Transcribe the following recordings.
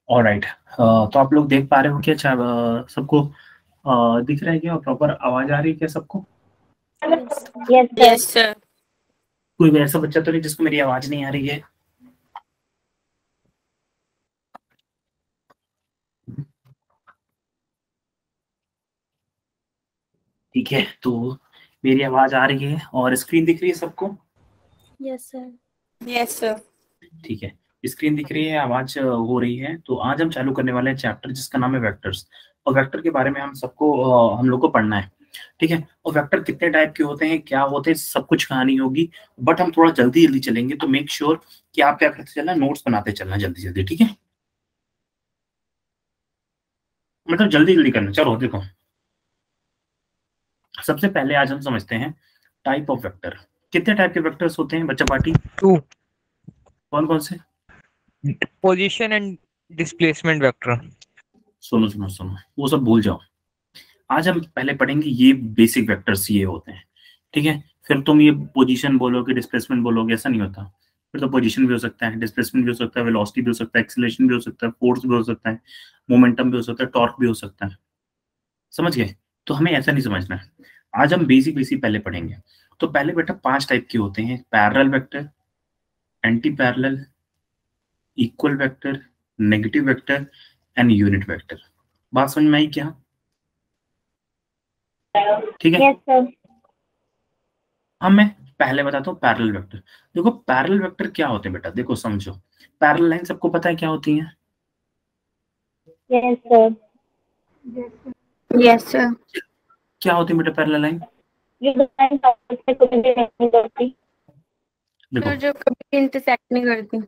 Alright, तो आप लोग देख पा रहे हो क्या? सबको दिख रहा है क्या? प्रॉपर आवाज आ रही है क्या सबको? Yes sir. कोई भी ऐसा बच्चा तो नहीं जिसको मेरी आवाज नहीं आ रही है? ठीक है, तो मेरी आवाज आ रही है और स्क्रीन दिख रही है सबको? Yes sir. Yes sir. ठीक है, स्क्रीन दिख रही है, आवाज हो रही है। तो आज हम चालू करने वाले हैं चैप्टर जिसका नाम है वेक्टर्स। और वेक्टर के बारे में हम लोग को पढ़ना है। ठीक है, और वेक्टर कितने टाइप के होते हैं, क्या होते हैं, सब कुछ कहानी होगी। बट हम थोड़ा जल्दी जल्दी चलेंगे, तो मेक श्योर कि आप क्या करते चलना, नोट्स बनाते चलना जल्दी जल्दी। ठीक है, मतलब जल्दी जल्दी करना। चलो देखो, सबसे पहले आज हम समझते हैं टाइप ऑफ वेक्टर। कितने टाइप के वेक्टर्स होते हैं बच्चा पार्टी? 2. कौन कौन से? Position and displacement vector. सुनो सुनो सुनो, वो सब भूल जाओ। आज हम पहले पढ़ेंगे ये बेसिक वेक्टर्स ये होते हैं। ठीक है, फिर तुम ये पोजीशन बोलोगे, डिस्प्लेसमेंट बोलोगे, ऐसा नहीं होता। फिर तो पोजीशन भी हो सकता है, डिस्प्लेसमेंट भी हो सकता है, वेलोसिटी भी हो सकता है, एक्सीलरेशन भी हो सकता है, फोर्स भी हो सकता है, मोमेंटम भी हो सकता है, टॉर्क भी हो सकता है। समझ गए? तो हमें ऐसा नहीं समझना है। आज हम बेसिक बेसिक पहले पढ़ेंगे। तो पहले बेटा 5 टाइप के होते हैं: parallel vector, anti parallel, equal vector, negative vector and unit vector. बात समझ में आई क्या? ठीक है। Yes sir. अब मैं पहले बताता हूँ पैरेलल वेक्टर। देखो पैरेलल वेक्टर क्या होते हैं बेटा, देखो समझो। पैरेलल लाइन सबको पता है क्या होती है? Yes sir. Yes sir. क्या होती है बेटा पैरेलल लाइन? जो लाइन से कभी नहीं करती। देखो, जो कभी इंटरसेक्ट नहीं करती।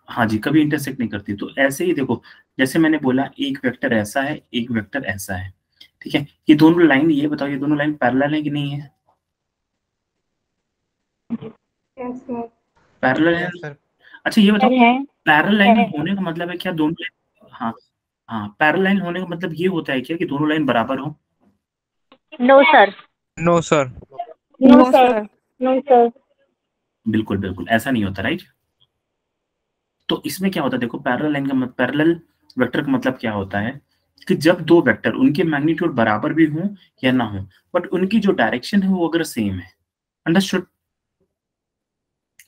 हाँ जी, कभी इंटरसेक्ट नहीं करती। तो ऐसे ही देखो, जैसे मैंने बोला एक वेक्टर ऐसा है, एक वेक्टर ऐसा है। ठीक है, ये दोनों लाइन, ये बताओ ये दोनों लाइन पैरेलल है कि नहीं है? पैरेलल है। अच्छा ये बताओ, पैरेलल लाइन होने का मतलब है क्या दोनों लाइन? हाँ हाँ, पैरेलल लाइन होने का मतलब ये होता है क्या कि दोनों लाइन बराबर हो? No sir. No sir. No sir. No sir. बिल्कुल बिल्कुल ऐसा नहीं होता, राइट। तो इसमें क्या होता है, देखो पैरेलल लाइन का मतलब, पैरेलल वेक्टर का मतलब क्या होता है कि जब दो वेक्टर उनके मैग्नीट्यूड बराबर भी हो या ना हो, बट उनकी जो डायरेक्शन है वो अगर सेम है। अंडरस्टूड?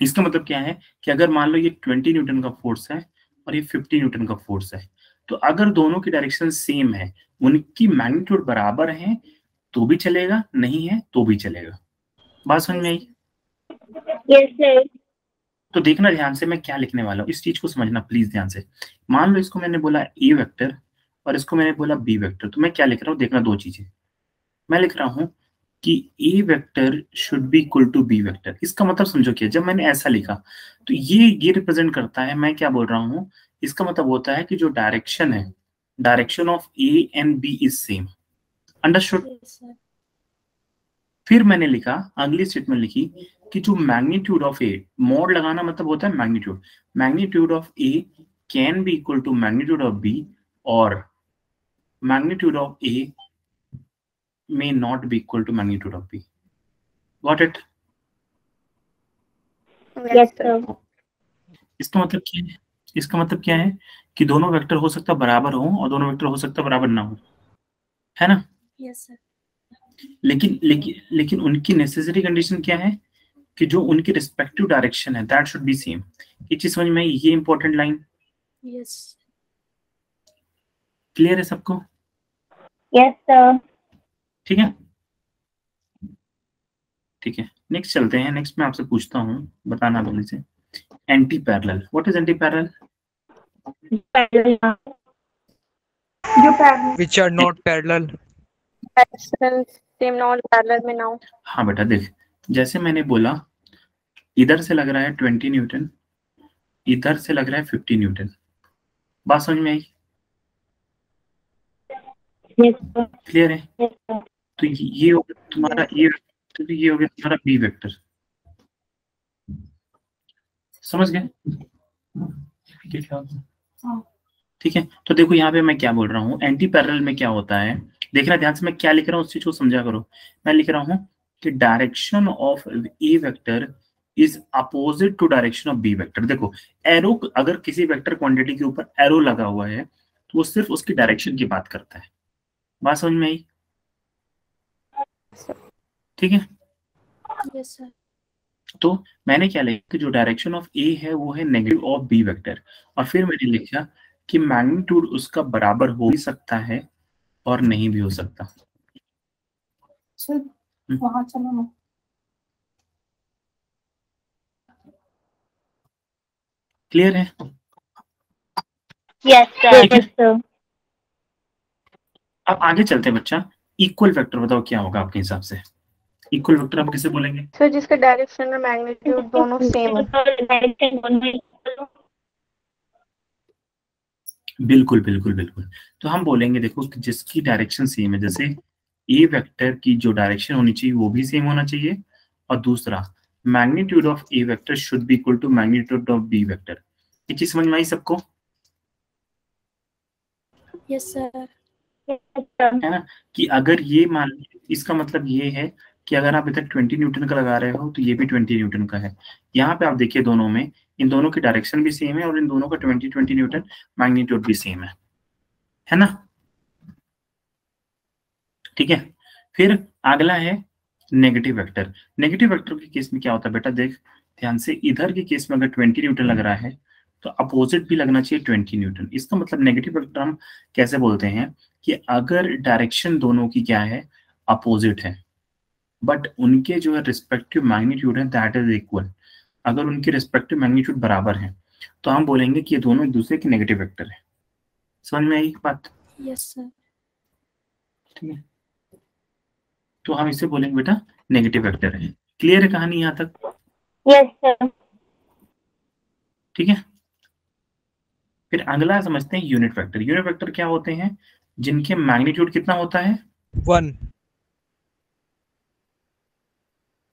इसका मतलब क्या है कि अगर मान लो ये 20 न्यूटन का फोर्स है और ये 50 न्यूटन का फोर्स है, तो अगर दोनों की डायरेक्शन सेम है, उनकी मैग्नीट्यूड बराबर है, तो भी चलेगा, नहीं है तो भी चलेगा। बात समझ में आई? Yes sir. तो देखना ध्यान से मैं क्या लिखने वाला हूँ, इस चीज को समझना प्लीज ध्यान से। मान लो इसको मैंने बोला ए वेक्टर और इसको मैंने बोला बी वेक्टर, तो मैं क्या लिख रहा हूँ देखना, दो चीजें। मैं लिख रहा हूँ कि A vector should be equal to B vector. इसका मतलब समझो क्या, जब मैंने ऐसा लिखा तो ये रिप्रेजेंट करता है, मैं क्या बोल रहा हूँ, इसका मतलब होता है कि जो डायरेक्शन है, direction of A and B is same. Understood? फिर मैंने लिखा, अगली स्टेटमेंट लिखी कि जो मैग्नीट्यूड ऑफ ए, मॉड लगाना मतलब होता है magnitude, magnitude of A can be equal to magnitude of B, और magnitude of A may not be equal to magnitude of b. Got it? Yes sir. इसका मतलब क्या है? इसका मतलब क्या है कि दोनों वेक्टर हो सकता है बराबर हो और दोनों वेक्टर हो सकता है बराबर ना हो, है ना? Yes sir. लेकिन लेकिन लेकिन उनकी नेसेसरी कंडीशन क्या है कि जो उनकी रिस्पेक्टिव डायरेक्शन है दैट शुड बी सेम। ये चीज समझ में आई? ये इंपॉर्टेंट लाइन यस। क्लियर है सबको? Yes sir. ठीक है, ठीक है, नेक्स्ट चलते हैं। नेक्स्ट मैं आपसे पूछता हूँ, बताना जल्दी से। Anti parallel, what is anti parallel? जो parallel Which are not parallel. Same non parallel में ना हो। हाँ बेटा देख, जैसे मैंने बोला इधर से लग रहा है 20 न्यूटन, इधर से लग रहा है 50 न्यूटन। बात समझ में आई? Yes sir. क्लियर है? तो ये हो गया तुम्हारा ये, तो ये हो गया तुम्हारा बी वेक्टर। समझ गए? ठीक है, तो देखो यहाँ पे मैं क्या बोल रहा हूँ, एंटी पैरेलल में क्या होता है, देखना ध्यान से मैं क्या लिख रहा हूँ उस चीज को समझा करो। मैं लिख रहा हूँ कि direction of A vector is opposite to direction of B vector. देखो एरो, अगर किसी वेक्टर क्वांटिटी के ऊपर एरो लगा हुआ है तो वो सिर्फ उसकी डायरेक्शन की बात करता है। बात समझ में आई? ठीक है। Yes sir. तो मैंने क्या लिखा कि जो डायरेक्शन ऑफ ए है वो है नेगेटिव ऑफ बी वेक्टर, और फिर मैंने लिखा कि मैग्नीट्यूड उसका बराबर हो भी सकता है और नहीं भी हो सकता। वहां चलो ना। क्लियर है? यस ठीक है। सर। अब आगे चलते हैं बच्चा। इक्वल वेक्टर बताओ क्या होगा आपके हिसाब से? इक्वल वेक्टर हम किसे बोलेंगे? सर जिसका डायरेक्शन और मैग्नीट्यूड दोनों सेम है। बिल्कुल बिल्कुल बिल्कुल। तो हम बोलेंगे देखो कि जिसकी डायरेक्शन सेम है, जैसे ए वेक्टर की जो डायरेक्शन होनी चाहिए वो भी सेम होना चाहिए, और दूसरा magnitude of A vector should be equal to magnitude of B vector. ये चीज समझ में आई सबको? Yes sir. है ना? कि अगर ये मान, इसका मतलब ये है कि अगर आप इधर 20 न्यूटन का लगा रहे हो तो ये भी 20 न्यूटन का है। यहाँ पे आप देखिए दोनों में, इन दोनों की डायरेक्शन भी सेम है और इन दोनों का 20 न्यूटन मैग्नीट्यूड भी सेम है ना? ठीक है। फिर अगला है नेगेटिव वेक्टर। नेगेटिव वेक्टर के केस में क्या होता है बेटा, देख ध्यान से, इधर के केस में अगर 20 न्यूटन लग रहा है तो अपोजिट भी लगना चाहिए 20 न्यूटन। इसका मतलब नेगेटिव वेक्टर हम कैसे बोलते हैं कि अगर डायरेक्शन दोनों की क्या है, अपोजिट है, बट उनके जो है रिस्पेक्टिव मैग्नीट्यूड है दैट इज इक्वल, अगर उनके रिस्पेक्टिव मैग्नीट्यूड बराबर है तो हम बोलेंगे कि ये दोनों एक दूसरे के नेगेटिव वेक्टर है। समझ में आई बात? Yes sir. ठीक है। तो हम इसे बोलेंगे बेटा नेगेटिव वेक्टर है। क्लियर है कहानी यहाँ तक? Yes sir. ठीक है। फिर अगला समझते हैं यूनिट वेक्टर। यूनिट वेक्टर क्या होते हैं? जिनके मैग्नीट्यूड कितना होता है? 1।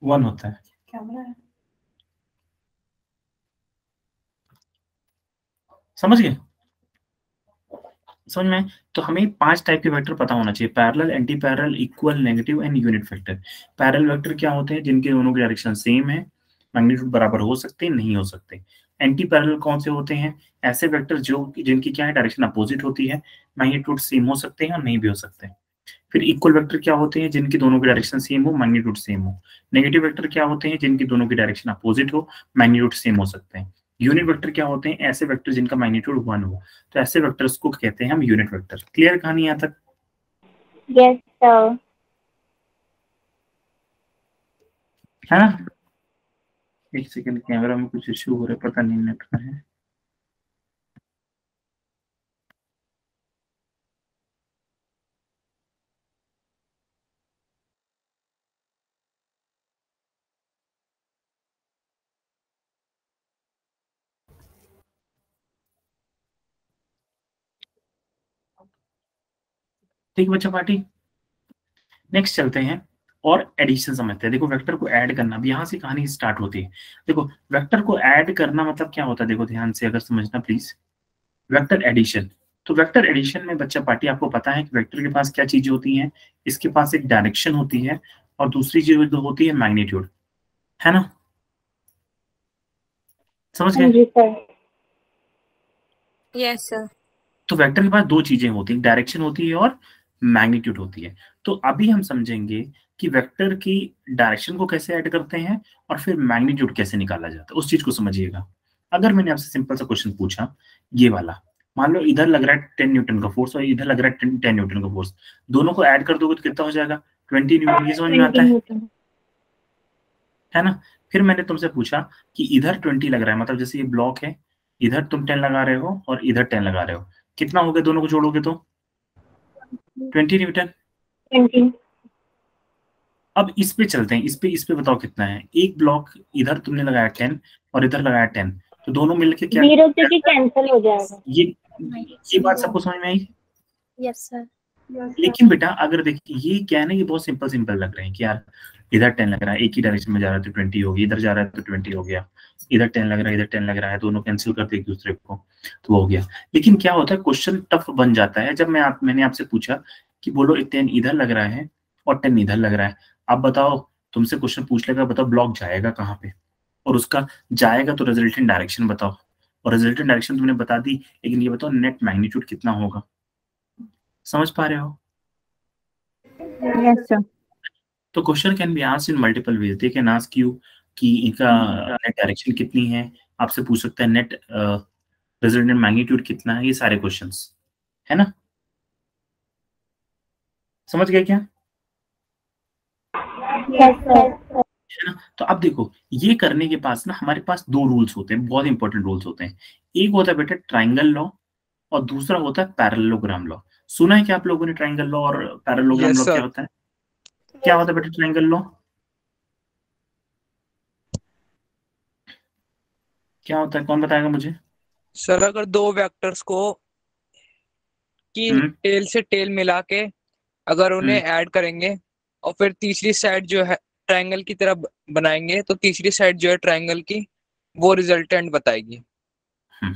1 होता है। कैमरा है। समझ गए? समझ में? तो हमें 5 टाइप के वेक्टर पता होना चाहिए: parallel, anti parallel, equal, negative and unit vector. Parallel vector क्या होते हैं? जिनके दोनों की डायरेक्शन सेम है, मैग्नीट्यूड बराबर हो सकते हैं, नहीं हो सकते। एंटी पैरेलल कौन से होते हैं? ऐसे वेक्टर जो जिनकी क्या है, डायरेक्शन अपोजिट होती है, मैग्नीट्यूड सेम हो सकते हैं और नहीं भी हो सकते। फिर इक्वल वेक्टर क्या होते हैं? जिनकी दोनों की डायरेक्शन सेम हो, मैग्नीट्यूड सेम हो। नेगेटिव वेक्टर क्या होते हैं? जिनकी दोनों की डायरेक्शन अपोजिट हो, मैग्नीट्यूड सेम हो सकते हैं। यूनिट वेक्टर क्या होते हैं? ऐसे वेक्टर जिनका मैग्नीट्यूड 1 हो। तो ऐसे वेक्टर्स को कहते हैं हम यूनिट वेक्टर। क्लियर कहानी यहाँ तक? Yes sir. है ना? एक सेकंड, कैमरा में कुछ इश्यू हो रहा है, पता नहीं नेट का है। ठीक बच्चा पार्टी, नेक्स्ट चलते हैं और एडिशन समझते हैं। देखो वेक्टर को ऐड करना, अब यहाँ से कहानी स्टार्ट होती है। देखो वेक्टर को ऐड करना मतलब क्या होता है, देखो ध्यान से अगर समझना प्लीज। वेक्टर एडिशन, तो वेक्टर एडिशन में बच्चा पार्टी आपको पता है कि वेक्टर के पास क्या चीजें होती हैं? इसके पास एक डायरेक्शन होती है और दूसरी चीज जो होती है मैग्नीट्यूड, है ना? समझ गए? जी सर। Yes sir. तो वेक्टर के पास दो चीजें होती हैं, डायरेक्शन होती है और मैग्नीट्यूड होती है। तो अभी हम समझेंगे कि वेक्टर की डायरेक्शन को कैसे ऐड करते हैं और फिर मैग्नीट्यूड कैसे निकाला जाता है, उस चीज को समझिएगा। अगर मैंने आपसे सिंपल सा क्वेश्चन पूछा, ये वाला, मान लो इधर लग रहा है 10 न्यूटन का फोर्स और इधर लग रहा है 10 न्यूटन का फोर्स, दोनों को ऐड कर दोगे तो कितना हो जाएगा? 20 न्यूटन। ये समझ में आता है ना? फिर मैंने तुमसे पूछा कि इधर 20 लग रहा है, मतलब जैसे ये ब्लॉक है, इधर तुम 10 लगा रहे हो और इधर 10 लगा रहे हो, कितना हो गया दोनों को जोड़ोगे तो? 20 न्यूटन। 20। अब इस पे चलते हैं, इस पे बताओ कितना है। एक ब्लॉक इधर तुमने लगाया 10 और इधर लगाया 10, तो दोनों मिलके क्या? 0 से कैंसिल हो जाएगा। ये बात सबको समझ में आई? Yes sir. लेकिन बेटा अगर देखिए ये क्या है ना, ये बहुत सिंपल सिंपल लग रहे हैं कि यार इधर 10 लग रहा है, एक ही डायरेक्शन में जा रहा है तो 20 होगी, इधर जा रहा है तो 20 हो गया, इधर 10 लग रहा है, इधर 10 लग रहा है, दोनों कैंसिल करते एक दूसरे को तो वो हो गया। लेकिन क्या होता है, क्वेश्चन टफ बन जाता है जब मैंने आपसे पूछा कि बोलो 10 इधर लग रहा है और 10 इधर लग रहा है। अब बताओ, तुमसे क्वेश्चन पूछ लेगा, बताओ ब्लॉक जाएगा कहाँ पे? और उसका जाएगा तो रिजल्टेंट डायरेक्शन बताओ, और रिजल्टेंट डायरेक्शन तुमने बता दी, लेकिन ये बताओ नेट मैग्नीट्यूड कितना होगा। समझ पा रहे हो? Yes, sir. तो question can be asked in multiple ways. They can ask you कि इनका नेट डायरेक्शन कितनी है, आपसे पूछ सकता है नेट रिजल्टेंट मैग्नीट्यूड कितना है, ये सारे क्वेश्चंस है ना। समझ गए क्या? Yes, sir. है ना। तो अब देखो ये करने के पास ना हमारे पास दो रूल्स होते हैं, बहुत इंपॉर्टेंट रूल्स होते हैं। एक होता है बेटा ट्राइंगल लॉ, और दूसरा होता है पैरेललोग्राम लॉ। सुना है क्या आप लोगों ने ट्राइंगल लॉ और पैरेललोग्राम यस लॉ क्या सर। होता है? क्या होता है बेटा ट्राइंगल लॉ? क्या होता है, कौन बताएगा मुझे? सर अगर दो वेक्टर्स को की हम्म टेल से टेल मिला के अगर उन्हें हम्म ऐड करेंगे और फिर तीसरी साइड जो है ट्रायंगल की तरह बनाएंगे तो तीसरी साइड जो है ट्रायंगल की वो रिजल्टेंट बताएगी। हम्म।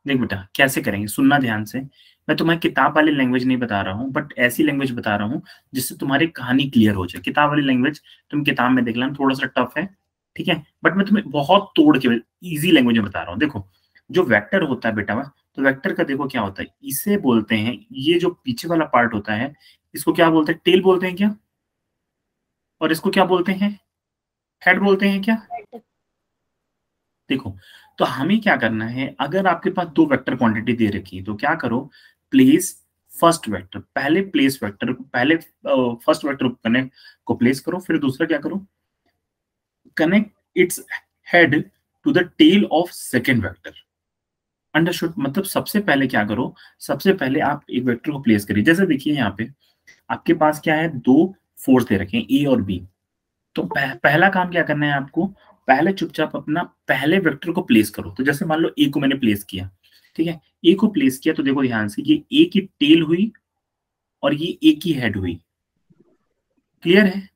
देख बेटा कैसे करेंगे, सुनना ध्यान से। मैं तुम्हें किताब वाली लैंग्वेज नहीं बता रहा हूँ, बट ऐसी लैंग्वेज बता रहा हूँ जिससे तुम्हारी कहानी क्लियर हो जाए। किताब वाली लैंग्वेज तुम किताब में देख लेना, थोड़ा सा टफ है, ठीक है, बट मैं तुम्हें बहुत तोड़ के इजी लैंग्वेज में बता रहा हूँ। देखो जो वेक्टर होता है बेटा, तो वेक्टर का देखो क्या होता है, इसे बोलते हैं, ये जो पीछे वाला पार्ट होता है इसको क्या बोलते हैं, टेल बोलते हैं क्या, और इसको क्या बोलते हैं, हेड बोलते हैं क्या? देखो तो हमें क्या करना है, अगर आपके पास दो वेक्टर क्वांटिटी दे रखी है तो क्या करो, प्लेस फर्स्ट वेक्टर, पहले प्लेस वेक्टर को, पहले फर्स्ट वेक्टर को कनेक्ट को प्लेस करो, फिर दूसरा क्या करो, connect its head to the tail of second vector. Understood? मतलब सबसे पहले क्या करो, सबसे पहले आप एक वेक्टर को प्लेस करिए। जैसे देखिए यहाँ पे आपके पास क्या है, दो फोर्स दे रखे हैं ए और बी। तो पहला काम क्या करना है आपको, पहले चुपचाप अपना पहले वेक्टर को प्लेस करो। तो जैसे मान लो ए को मैंने प्लेस किया, ठीक है, ए को प्लेस किया तो देखो ध्यान से, ये ए की टेल हुई और ये ए की हेड हुई। क्लियर है?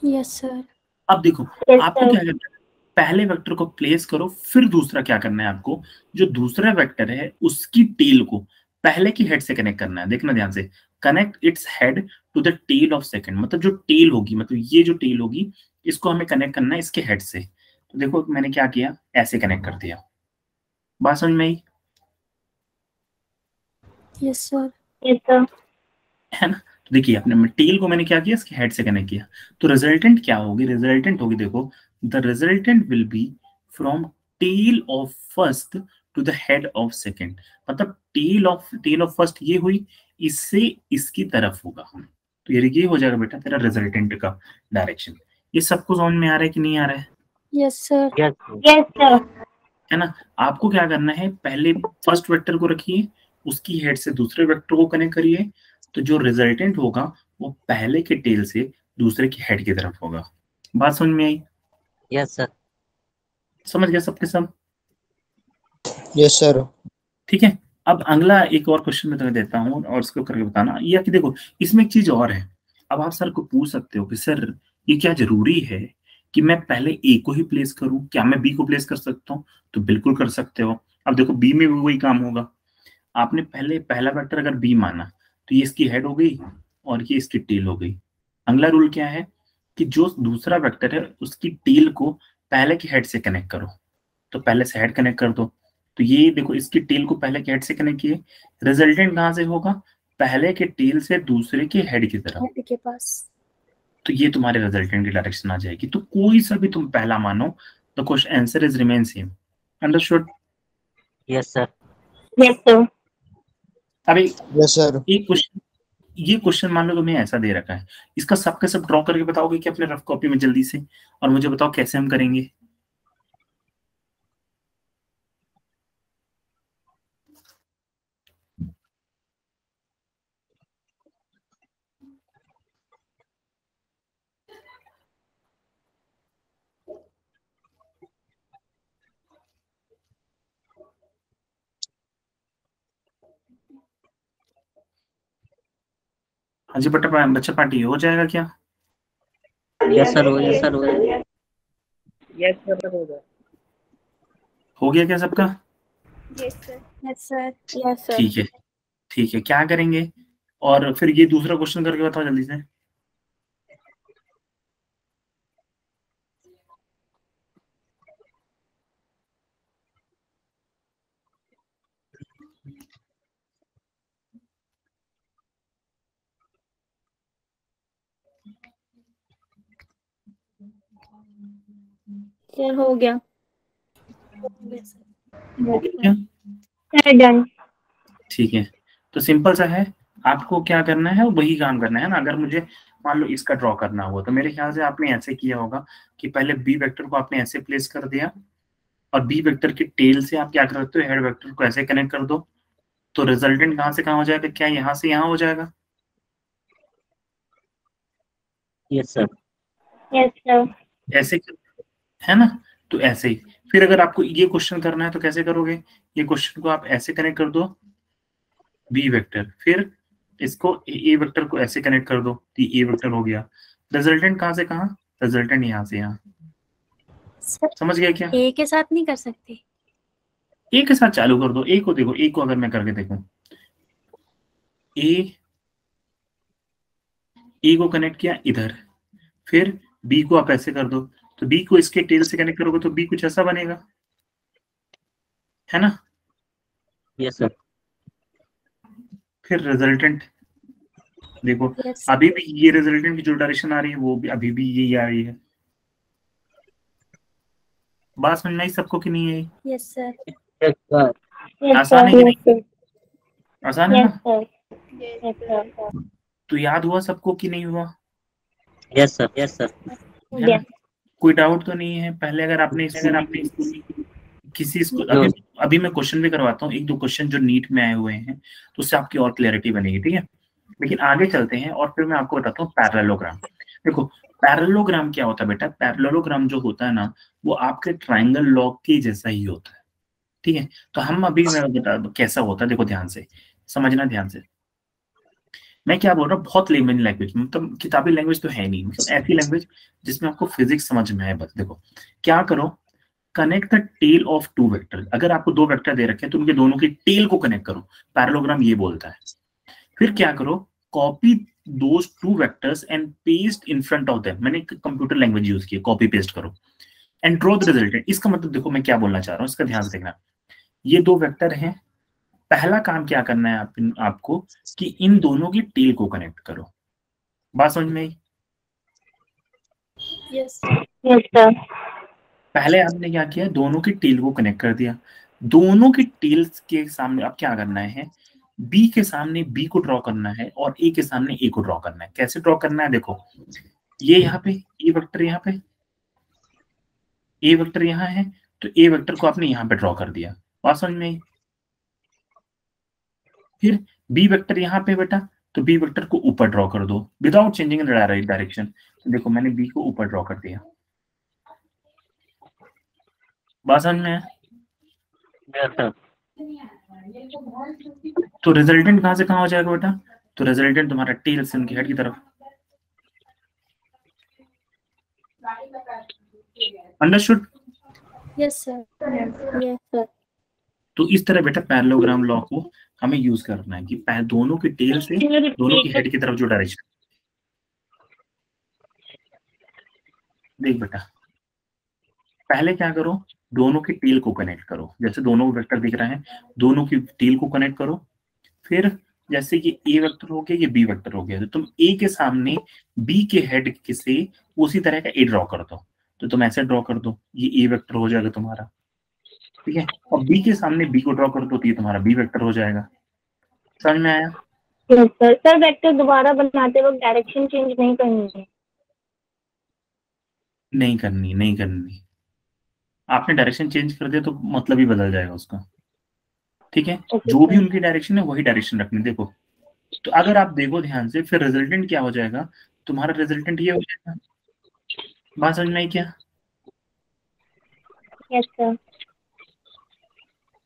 Yes, sir. अब देखो Yes, आपको sir. क्या करना है, पहले वेक्टर को प्लेस करो, फिर दूसरा क्या करना है आपको, जो दूसरा वेक्टर है उसकी टेल को पहले की हेड से कनेक्ट करना है। देखना ध्यान से, connect its head to the tail of second, मतलब जो टेल होगी, मतलब ये जो टेल होगी इसको हमें कनेक्ट करना है इसके हेड से। तो देखो मैंने क्या किया, ऐसे कनेक्ट कर दिया। बात समझ में आई? Yes, sir. Yes, sir. है ना। तो देखिए अपने टेल को मैंने क्या किया, इसके हेड से कनेक्ट किया, तो रिजल्टेंट क्या होगी, रिजल्टेंट होगी देखो, the resultant will be from tail of first to the head of second. मतलब टेल ऑफ फर्स्ट ये हुई, इससे इसकी तरफ होगा। तो ये हो जाएगा बेटा तेरा रिजल्टेंट का डायरेक्शन। ये सबको समझ में आ रहा है कि नहीं आ रहा है? Yes, sir. Yes. Yes, sir. है ना। आपको क्या करना है, पहले फर्स्ट वेक्टर को रखिए, उसकी हेड से दूसरे वेक्टर को कनेक्ट करिए, तो जो रिजल्टेंट होगा वो पहले के टेल से दूसरे की हेड की तरफ होगा। बात समझ में आई? Yes sir. समझ गया सबके सब? Yes sir. ठीक है। अब अगला एक और क्वेश्चन मैं तुम्हें देता हूँ और इसको करके बताना, या कि देखो इसमें एक चीज और है। अब आप सर को पूछ सकते हो कि सर ये क्या जरूरी है कि मैं पहले ए को ही प्लेस करूं, क्या मैं बी को प्लेस कर सकता हूँ? तो बिल्कुल कर सकते हो। अब देखो बी में भी वही काम होगा, आपने पहले पहला वेक्टर अगर बी माना तो ये इसकी हेड हो गई और ये इसकी टेल हो गई। अगला रूल क्या है कि जो दूसरा वेक्टर है उसकी टेल को पहले की हेड से कनेक्ट करो। तो पहले से हेड कनेक्ट कर दो, तो ये देखो इसकी टेल को पहले के हेड से कनेक्ट किए, रिजल्टेंट कहां से होगा, पहले के टेल से दूसरे के हेड की तरफ। Head के पास. तो ये तुम्हारे रिजल्टेंट की डायरेक्शन आ जाएगी। तो कोई सा भी तुम पहला मानो, the question answer is remain same. Understood? Yes sir. Yes, sir. अभी यस सर। एक क्वेश्चन, ये क्वेश्चन मान लो तुम्हें ऐसा दे रखा है, इसका सबके सब ड्रॉ करके बताओगे कि अपने रफ कॉपी में जल्दी से, और मुझे बताओ कैसे हम करेंगे। हाँ जी बच्चा बच्चा पार्टी हो जाएगा क्या? यस सर हो गया सर हो गया। यस सर हो गया। हो गया क्या सबका? Yes, sir. Yes, sir. Yes, sir. ठीक है, ठीक है, क्या करेंगे, और फिर ये दूसरा क्वेश्चन करके बताओ जल्दी से। सर हो गया। हो गया? Sir done. ठीक है, तो सिंपल सा है, आपको क्या करना है वही काम करना है ना। अगर मुझे मान लो इसका ड्रॉ करना हुआ तो मेरे ख्याल से आपने ऐसे किया होगा कि पहले बी वेक्टर को आपने ऐसे प्लेस कर दिया और बी वेक्टर की टेल से आप क्या करते हो, हेड वेक्टर को ऐसे कनेक्ट कर दो, तो रिजल्टेंट कहाँ से कहाँ हो जाएगा, क्या यहाँ से यहाँ हो जाएगा? Yes sir. Yes sir. ऐसे है ना, तो ऐसे ही। फिर अगर आपको ये क्वेश्चन करना है तो कैसे करोगे, ये क्वेश्चन को आप ऐसे कनेक्ट कर दो बी वेक्टर, फिर इसको ए वेक्टर को ऐसे कनेक्ट कर दो, तो ए वेक्टर हो गया। रिजल्टेंट कहाँ से कहाँ, रिजल्टेंट यहाँ से यहाँ। समझ गया क्या? ए के साथ नहीं कर सकते? ए के साथ चालू कर दो, ए को देखो, ए को अगर मैं करके देखूं, ए को कनेक्ट किया इधर, फिर बी को आप ऐसे कर दो, तो बी को इसके टेल से कनेक्ट करोगे तो बी कुछ ऐसा बनेगा, है ना? Yes sir. फिर रिजल्टेंट देखो, Yes. अभी भी ये रिजल्टेंट की जो डायरेक्शन आ रही है वो भी अभी भी यही आ रही है। बात समझ में आई सबको कि नहीं आई? Yes sir. Yes sir. आसान है कि नहीं? आसान है यस ना? सर। Yes sir. तो याद हुआ सबको कि नहीं हुआ? Yes sir. Yes sir. है ना? कोई डाउट तो नहीं है? पहले अगर आपने किसी स्कूल, अभी मैं क्वेश्चन भी करवाता हूँ, एक दो क्वेश्चन जो नीट में आए हुए हैं, तो उससे आपकी और क्लैरिटी बनेगी, ठीक है? लेकिन आगे चलते हैं और फिर मैं आपको बताता हूँ पैरेललोग्राम। देखो पैरेललोग्राम क्या होता है बेटा, पैरेललोग्राम जो होता है ना वो आपके ट्राइंगल लॉग के जैसा ही होता है, ठीक है? तो हम अभी मैं बता कैसा होता है, देखो ध्यान से समझना, ध्यान से। मैं क्या बोल रहा हूँ, बहुत लेमन लैंग्वेज, मतलब किताबी लैंग्वेज तो है नहीं, मतलब ऐसी लैंग्वेज जिसमें आपको फिजिक्स समझ में आए। बस देखो क्या करो, connect the tail of two vector. अगर आपको दो वेक्टर दे रखे हैं तो उनके दोनों की टेल को कनेक्ट करो, पैरेललोग्राम ये बोलता है। फिर क्या करो, copy those two vectors and paste in front of them. मैंने कंप्यूटर लैंग्वेज यूज की, कॉपी पेस्ट करो एंड ड्रॉ द रिजल्टेंट। इसका मतलब देखो मैं क्या बोलना चाह रहा हूँ, इसका ध्यान से देखना। ये दो वेक्टर हैं, पहला काम क्या करना है आपको कि इन दोनों की टेल को कनेक्ट करो। बात समझ में आई? Yes sir. पहले आपने क्या किया, दोनों की टेल को कनेक्ट कर दिया। दोनों की टेल्स के सामने अब क्या करना है, बी के सामने बी को ड्रॉ करना है और ए के सामने ए को ड्रॉ करना है। कैसे ड्रॉ करना है, देखो ये यहाँ पे ए वेक्टर, यहाँ पे ए वेक्टर यहाँ है, तो ए वेक्टर को आपने यहाँ पे ड्रॉ कर दिया। बात समझ में आई? फिर बी वेक्टर यहाँ पे बेटा, तो बी वेक्टर को ऊपर ड्रॉ कर दो विदाउट चेंजिंग द डायरेक्शन। तो देखो मैंने बी को ऊपर ड्रॉ कर दिया। बात समझ में है? Yes sir. तो रिजल्टेंट कहां से कहां हो जाएगा बेटा, तो रिजल्टेंट तुम्हारा टेल से उनके हेड की तरफ। Understood? Yes sir. Yes sir. तो इस तरह बेटा पैरेललोग्राम लॉ को हमें यूज करना है कि दोनों की टेल से दोनों की हेड की तरफ जो डायरेक्शन। देख बेटा पहले क्या करो, दोनों की टेल को कनेक्ट करो, जैसे दोनों वेक्टर दिख रहे हैं, दोनों की टेल को कनेक्ट करो। फिर जैसे ये ए वेक्टर हो गया, ये बी वेक्टर हो गया, तो तुम ए के सामने बी के हेड से उसी तरह का ए ड्रॉ कर दो। तो तुम ऐसे ड्रॉ कर दो, ये ए वेक्टर हो जाएगा तुम्हारा, ठीक है? और बी के सामने बी को ड्रॉ कर दो तो ये तुम्हारा बी वेक्टर हो जाएगा। समझ में आया? Yes sir. सर वेक्टर दोबारा बनाते वक्त डायरेक्शन चेंज नहीं करनी है? नहीं करनी, नहीं करनी। आपने डायरेक्शन चेंज कर दिया तो मतलब ही बदल जाएगा उसका, ठीक है? जो भी उनकी डायरेक्शन है वही डायरेक्शन रखनी। देखो तो अगर आप देखो ध्यान से, फिर रिजल्टेंट क्या हो जाएगा, तुम्हारा रिजल्टेंट ये हो जाएगा। बात समझ में आई क्या? Yes sir.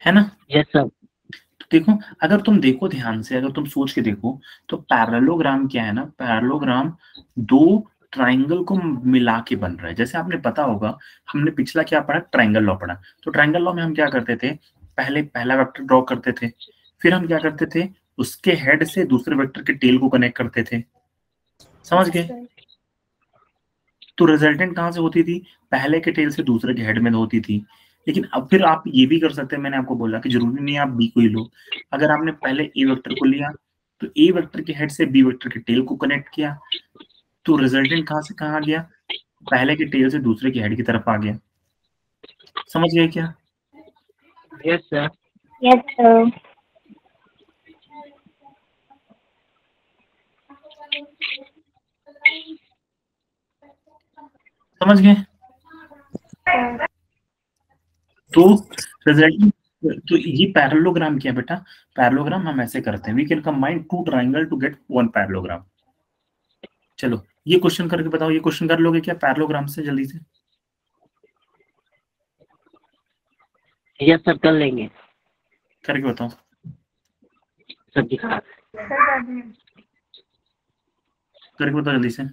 है ना? Yes sir. तो देखो अगर तुम देखो ध्यान से, अगर तुम सोच के देखो तो पैरेललोग्राम क्या है ना, पैरेललोग्राम दो ट्राइंगल को मिला के बन रहा है। जैसे आपने पता होगा हमने पिछला क्या पढ़ा, ट्राइंगल लॉ पढ़ा। तो ट्राइंगल लॉ में हम क्या करते थे, पहले पहला वेक्टर ड्रॉ करते थे, फिर हम क्या करते थे, उसके हेड से दूसरे वेक्टर के टेल को कनेक्ट करते थे। समझ गए? तो रिजल्टेंट कहां से होती थी, पहले के टेल से दूसरे के हेड में होती थी। लेकिन अब फिर आप ये भी कर सकते हैं, मैंने आपको बोला कि जरूरी नहीं आप बी को ही लो। अगर आपने पहले ए वेक्टर को लिया तो ए वेक्टर के हेड से बी वेक्टर के टेल को कनेक्ट किया, तो रिजल्टेंट कहाँ से कहाँ आ गया, पहले के टेल से दूसरे की हेड की तरफ आ गया। समझ गए क्या? Yes, sir. Yes, sir. समझ गए? तो रिजल्ट, तो ये पैरेललोग्राम क्या है बेटा? पैरेललोग्राम हम ऐसे करते हैं, we can combine two triangle to get one parallelogram. चलो ये क्वेश्चन करके बताओ, ये क्वेश्चन कर लोगे क्या पैरेललोग्राम से जल्दी से? Yes, sir. कर लेंगे। करके बताओ। सर दिखा। करके बताओ जल्दी से।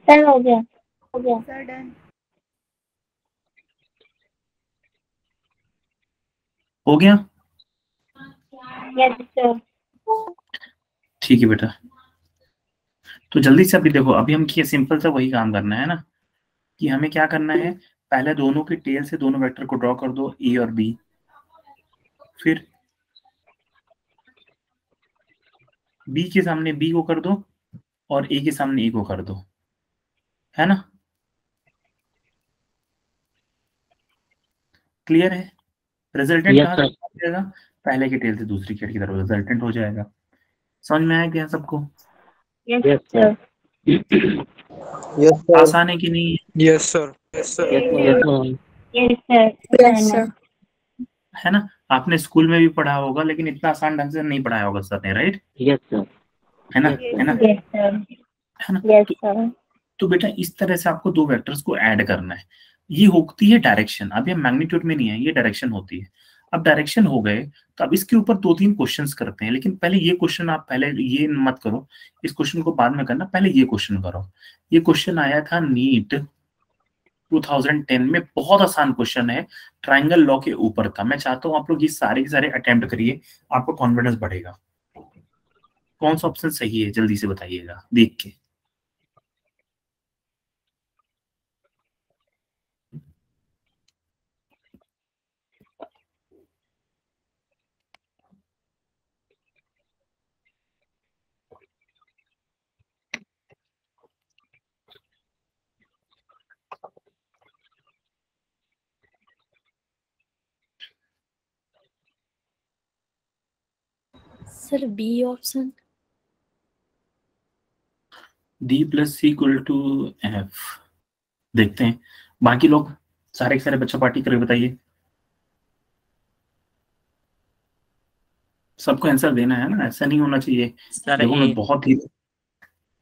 सर हो गया, हो गया। Sir done. हो गया? Yes sir. ठीक है बेटा, तो जल्दी से अभी देखो, अभी हम किए सिंपल सा वही काम करना है ना, कि हमें क्या करना है, पहले दोनों के टेल से दोनों वेक्टर को ड्रॉ कर दो, ए और बी, फिर बी के सामने बी को कर दो और ए के सामने ए को कर दो, है ना? क्लियर है? रिजल्टेंट Yes, कहाँ sir. से आ जाएगा, पहले के टेल से दूसरी टेल की तरफ रिजल्टेंट हो जाएगा। समझ में आया क्या सबको? Yes Yes, sir. Yes sir. आसान है कि नहीं है? Yes sir. Yes sir. Yes, sir. Yes, sir. Yes sir. Yes sir. है ना? आपने स्कूल में भी पढ़ा होगा, लेकिन इतना आसान ढंग से नहीं पढ़ाया होगा सर ने, राइट? Yes, sir. है ना? Yes, है ना? Yes sir. है ना? Yes sir. तो बेटा इस तरह से आपको दो वेक्टर्स को ऐड करना है। ये होती है डायरेक्शन, अब ये मैग्नीट्यूड में नहीं है, ये डायरेक्शन होती है। अब डायरेक्शन हो गए तो अब इसके ऊपर दो तीन क्वेश्चंस करते हैं, लेकिन पहले ये क्वेश्चन आप पहले ये मत करो, इस क्वेश्चन को बाद में करना, पहले ये क्वेश्चन करो। ये क्वेश्चन आया था नीट 2010 में, बहुत आसान क्वेश्चन है, ट्राइंगल लॉ के ऊपर का। मैं चाहता हूं आप लोग ये सारे के सारे अटेम्प्ट करिए, आपको कॉन्फिडेंस बढ़ेगा। कौन सा ऑप्शन सही है जल्दी से बताइएगा देख के। Sir B option. D plus C equal to F. देखते हैं बाकी लोग, सारे के सारे बच्चा पार्टी करके बताइए। सबको आंसर देना है ना, ऐसा नहीं होना चाहिए। Sir, देखो मैं A. बहुत धीरे,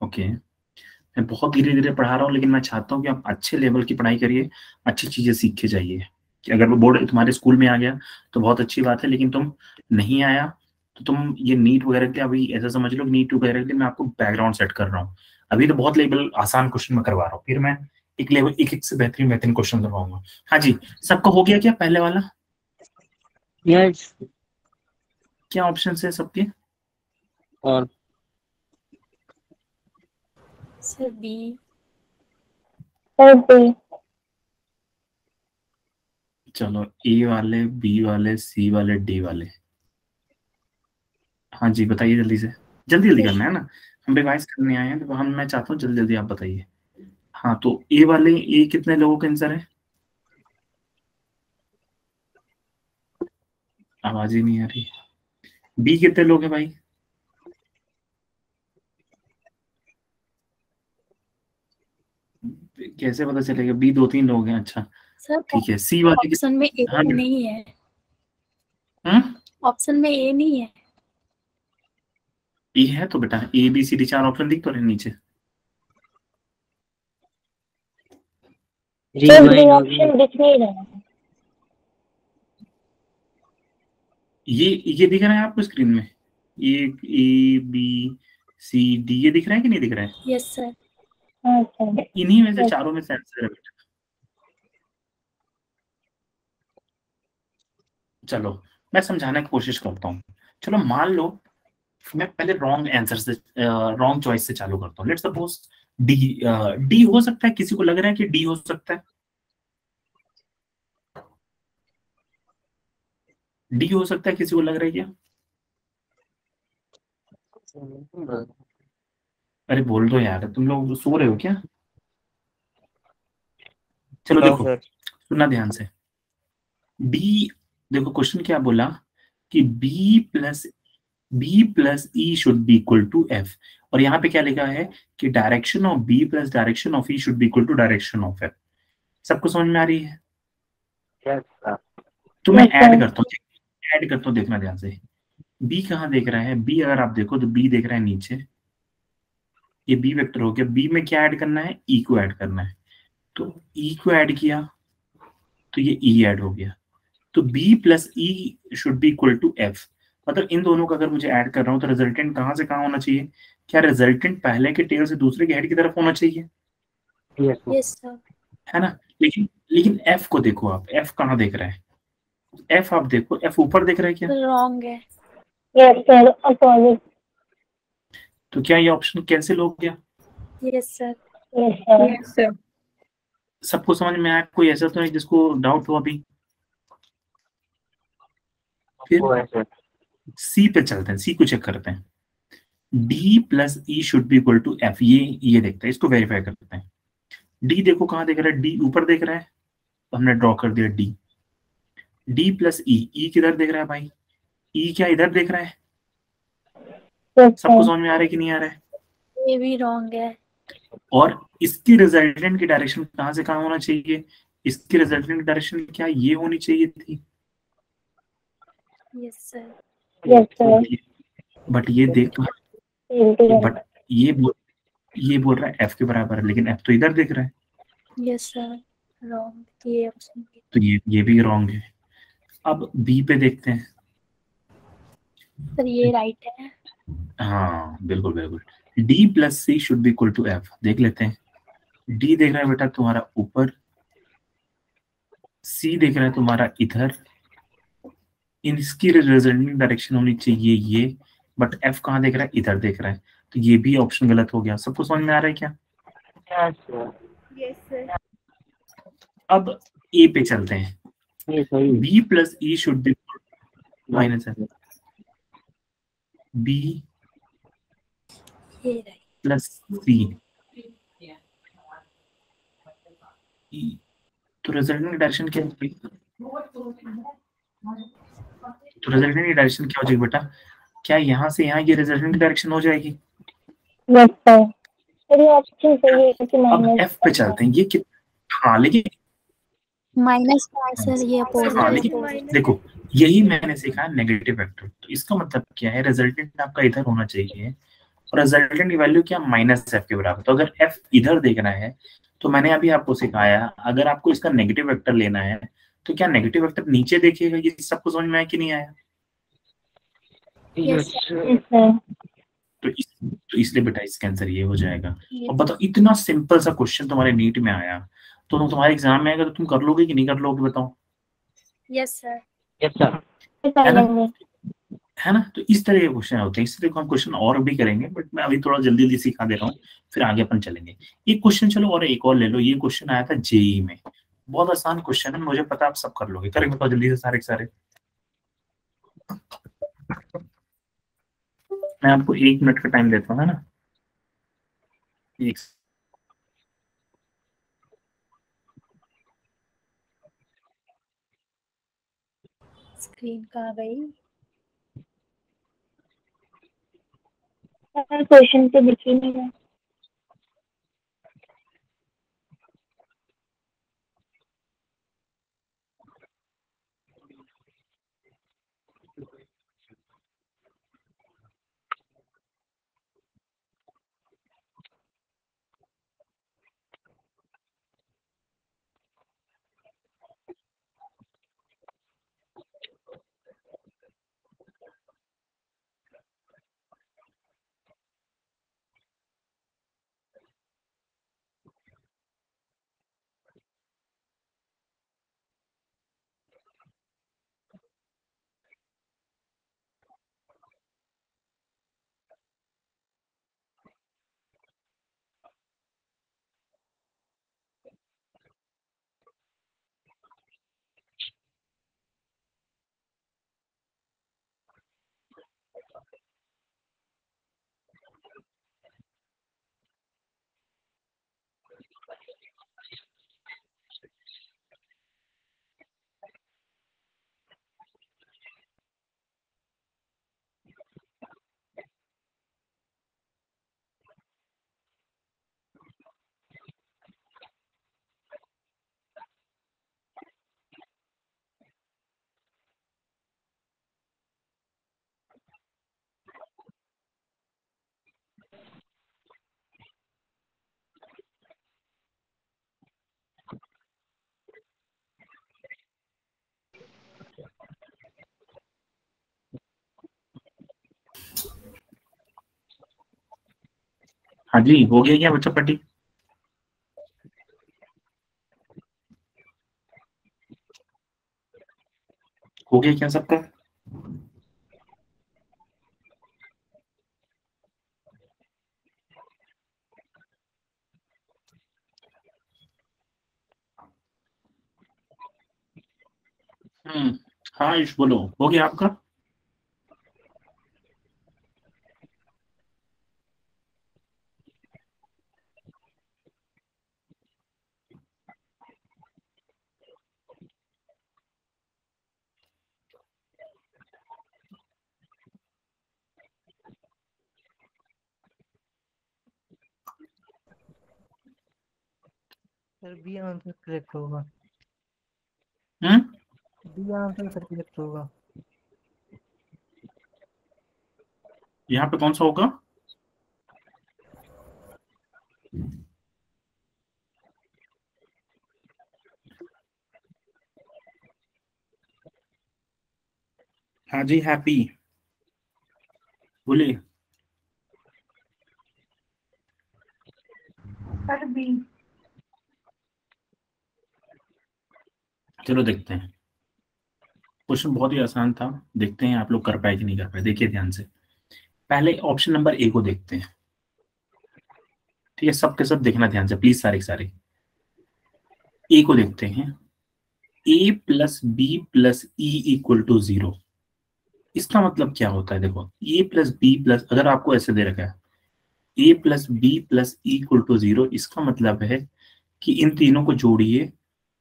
ओके मैं बहुत धीरे धीरे पढ़ा रहा हूँ, लेकिन मैं चाहता हूँ कि आप अच्छे लेवल की पढ़ाई करिए, अच्छी चीजें सीख के जाइए। कि अगर वो बोर्ड तुम्हारे स्कूल में आ गया तो बहुत अच्छी बात है, लेकिन तुम नहीं आया तो तुम ये नीट वगैरह के, अभी ऐसा समझ लो नीट वगैरह के लिए मैं आपको बैकग्राउंड सेट कर रहा हूँ। अभी तो बहुत लेवल आसान क्वेश्चन में करवा रहा हूँ, फिर मैं एक लेवल एक एक से बेहतरीन बेहतरीन क्वेश्चन करवाऊंगा। हाँ जी, सबको हो गया क्या पहले वाला? Yes. क्या ऑप्शन है सबके? और सर बी। Sir B. चलो ए वाले, बी वाले, सी वाले, डी वाले। हाँ जी बताइए जल्दी से, जल्दी जल्दी करना है ना, हम रिवाइज करने आए हैं तो हम, मैं चाहता हूँ जल्दी जल्दी आप बताइए। हाँ तो ए वाले, ए कितने लोगों का आंसर है? आवाज ही नहीं आ रही। बी कितने लोग हैं भाई? कैसे पता चलेगा? बी दो तीन लोग हैं, अच्छा सर ठीक है। सी वाले ऑप्शन में ए हाँ नहीं है। हम्म, ऑप्शन में ए नहीं है। ए है तो बेटा ए बी सी डी चार ऑप्शन दिख तो रहे नीचे। सर rewind बी होगी। ऑप्शन दिख नहीं रहा है। ये दिख रहा है आपको स्क्रीन में? ए बी सी डी ये दिख रहा है कि नहीं दिख रहा है? Yes sir. हाँ सर। इन्हीं में से चारों में से आंसर है बेटा। चलो मैं समझाने की कोशिश करता हूँ। चलो मान लो मैं पहले रॉन्ग आंसर से रॉन्ग चॉइस से चालू करता हूँ। लेट्स सपोज डी, डी हो सकता है, किसी को लग रहा है कि डी हो सकता है? डी हो सकता है, किसी को लग रहा है क्या? अरे बोल दो यार, तुम लोग सो रहे हो क्या? चलो हाँ देखो, सर। सुनना ध्यान से। डी, देखो क्वेश्चन क्या बोला कि B plus E should be equal to F, और यहाँ पे क्या लिखा है कि direction of B plus direction of E should be equal to direction of F. सबको समझ में आ रही है? Yes sir. तो मैं Yes, ऐड sir. करता हूँ, ऐड करता हूँ, देखना ध्यान से। बी कहाँ देख रहा है? बी अगर आप देखो तो बी देख रहा है नीचे, ये बी वेक्टर हो गया। बी में क्या ऐड करना है? ई को ऐड करना है। तो ई को ऐड किया तो ये ई ऐड हो गया। तो B plus E should be equal to F. मतलब इन दोनों का अगर मुझे ऐड कर रहा हूँ तो रिजल्टेंट कहाँ से कहाँ होना चाहिए? क्या रिजल्टेंट पहले के टेल से दूसरे के हेड की तरफ होना चाहिए? Yes sir. Yes sir. है ना? लेकिन लेकिन एफ को देखो आप, एफ कहाँ देख रहा है? एफ आप देखो, एफ ऊपर देख रहा है क्या? रॉन्ग है। Yes, sir. Opposite. तो क्या ये ऑप्शन कैंसिल हो गया? Yes sir. Yes, sir. Yes sir. सबको समझ में आया? कोई ऐसा तो नहीं जिसको डाउट हो अभी? फिर वो है सर। सी पे चलते हैं, सी को चेक करते हैं। D plus E should be equal to F, ये देखते हैं, इसको वेरीफाई करते हैं। डी देखो कहाँ देख रहा है? डी ऊपर देख रहा है, तो हमने ड्रॉ कर दिया डी। डी प्लस ई, ई किधर देख रहा है भाई? ई क्या इधर देख रहा है? Yes, सबको sir. समझ में आ रहा है कि नहीं आ रहा है? ये भी रॉन्ग है। और इसकी रिजल्टेंट की डायरेक्शन कहाँ से कहाँ होना चाहिए? इसकी रिजल्टेंट की डायरेक्शन क्या ये होनी चाहिए थी? Yes sir. Yes, sir. But ये देख, Integral. बट ये बोल रहा है एफ के बराबर है, लेकिन एफ तो इधर देख रहा है, यस सर। रॉन्ग ये ऑप्शन। तो ये भी रॉन्ग है। अब बी पे देखते हैं। सर ये राइट है। हाँ बिल्कुल बिल्कुल, D plus C should be equal to F. देख लेते हैं। डी देख रहा है बेटा तुम्हारा ऊपर, सी देख रहा है तुम्हारा इधर, इसकी रिजल्टिंग डायरेक्शन होनी चाहिए ये, बट एफ कहाँ देख रहा है? इधर देख रहा है, तो ये भी ऑप्शन गलत हो गया। सबको समझ में आ रहा है क्या? Yes sir. Yes sir. अब ए पे चलते हैं। ये सही है। B plus E should be minus है, बी ये राइट। प्लस सी, तो रिजल्टेंट की डायरेक्शन क्या होगी? तो रिजल्टेंट की डायरेक्शन क्या हो जाएगी बेटा? क्या यहाँ से यहाँ ये रिजल्टेंट की डायरेक्शन हो जाएगी? Yes, sir. सर ये ऑप्शन सही है कि अब माइनस। एफ पे चलते हैं। ये हाँ लेकिन, माइनस का है सर, ये अपोजिट हाँ है। लेकिन देखो, यही मैंने सीखा नेगेटिव वेक्टर। तो इसका मतलब क्या है? रिजल्टेंट आपका इधर होना चाहिए, और रिजल्टेंट की वैल्यू क्या? माइनस एफ के बराबर। तो अगर एफ इधर देखना है, तो मैंने अभी आपको सिखाया, अगर आपको इसका नेगेटिव वेक्टर लेना है तो क्या नेगेटिव वेक्टर नीचे देखेगा? ये सबको समझ में आया कि नहीं आया? Yes sir. Yes, sir. तो इसलिए बेटा इसका आंसर ये हो जाएगा। ये और बताओ, इतना सिंपल सा क्वेश्चन तुम्हारे नीट में आया, तो तुम्हारे एग्जाम में आएगा तो तुम कर लोगे कि नहीं कर लोगे? बताओ। Yes sir. Yes sir. कर ना? लेंगे। है ना? तो इस तरह के क्वेश्चन होते हैं। इस तरह को हम क्वेश्चन और भी करेंगे, बट मैं अभी थोड़ा जल्दी जल्दी सिखा दे रहा हूँ, फिर आगे अपन चलेंगे। ये क्वेश्चन चलो और एक और ले लो। ये क्वेश्चन आया था जेई में, बहुत आसान क्वेश्चन है, मुझे पता आप सब कर लोगे। करेंगे बताओ जल्दी से सारे के सारे। मैं आपको 1 मिनट का टाइम देता हूँ, है ना? एक स्क्रीन कहाँ गई? क्वेश्चन तो दिख ही नहीं रहा। हाँ जी, हो गया क्या बच्चा पट्टी? हो गया क्या सबका? हाँ आयुष बोलो, हो गया आपका? सर बी आंसर करेक्ट होगा। बी आंसर सर करेक्ट होगा। यहाँ पे कौन सा होगा? हाँ जी हैप्पी बोलिए। Sir B. चलो देखते हैं, क्वेश्चन बहुत ही आसान था, देखते हैं आप लोग कर पाए कि नहीं कर पाए। देखिए ध्यान से, पहले ऑप्शन नंबर ए को देखते हैं, ठीक है? सबके सब देखना ध्यान से प्लीज, सारे के सारे। ए को देखते हैं, A plus B plus E equal to 0। इसका मतलब क्या होता है? देखो ए प्लस बी प्लस, अगर आपको ऐसे दे रखा है A plus B plus E equal to 0, इसका मतलब है कि इन तीनों को जोड़िए,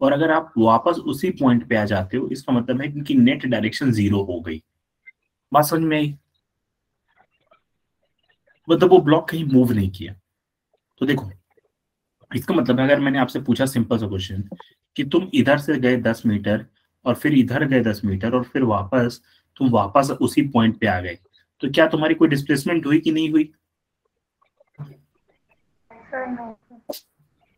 और अगर आप वापस उसी पॉइंट पे आ जाते हो, इसका मतलब है कि इनकी नेट डायरेक्शन 0 हो गई। बात समझ में आई? मतलब वो ब्लॉक कहीं मूव नहीं किया। तो देखो इसका मतलब है, अगर मैंने आपसे पूछा सिंपल सा क्वेश्चन कि तुम इधर से गए 10 मीटर और फिर इधर गए 10 मीटर और फिर वापस तुम वापस उसी पॉइंट पे आ गए, तो क्या तुम्हारी कोई डिस्प्लेसमेंट हुई कि नहीं हुई? Sir no.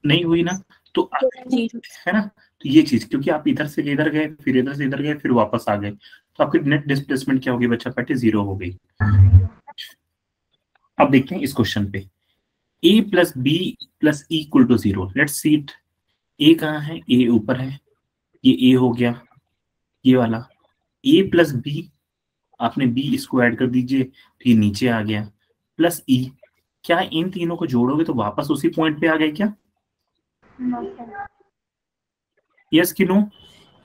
नहीं हुई ना। तो है ना, तो ये चीज, क्योंकि आप इधर से इधर गए फिर इधर से इधर गए फिर वापस आ गए, तो आपकी नेट डिस्प्लेसमेंट क्या होगी बच्चा पार्टी? 0 हो गई। अब देखते हैं इस क्वेश्चन पे, A plus B plus E equal to 0। Let's see it. A कहाँ है? ए ऊपर है, ये ए हो गया, ये वाला ए प्लस बी, आपने बी इसको ऐड कर दीजिए तो ये नीचे आ गया, प्लस ई। क्या इन तीनों को जोड़ोगे तो वापस उसी पॉइंट पे आ गए क्या? No sir. यस कि no?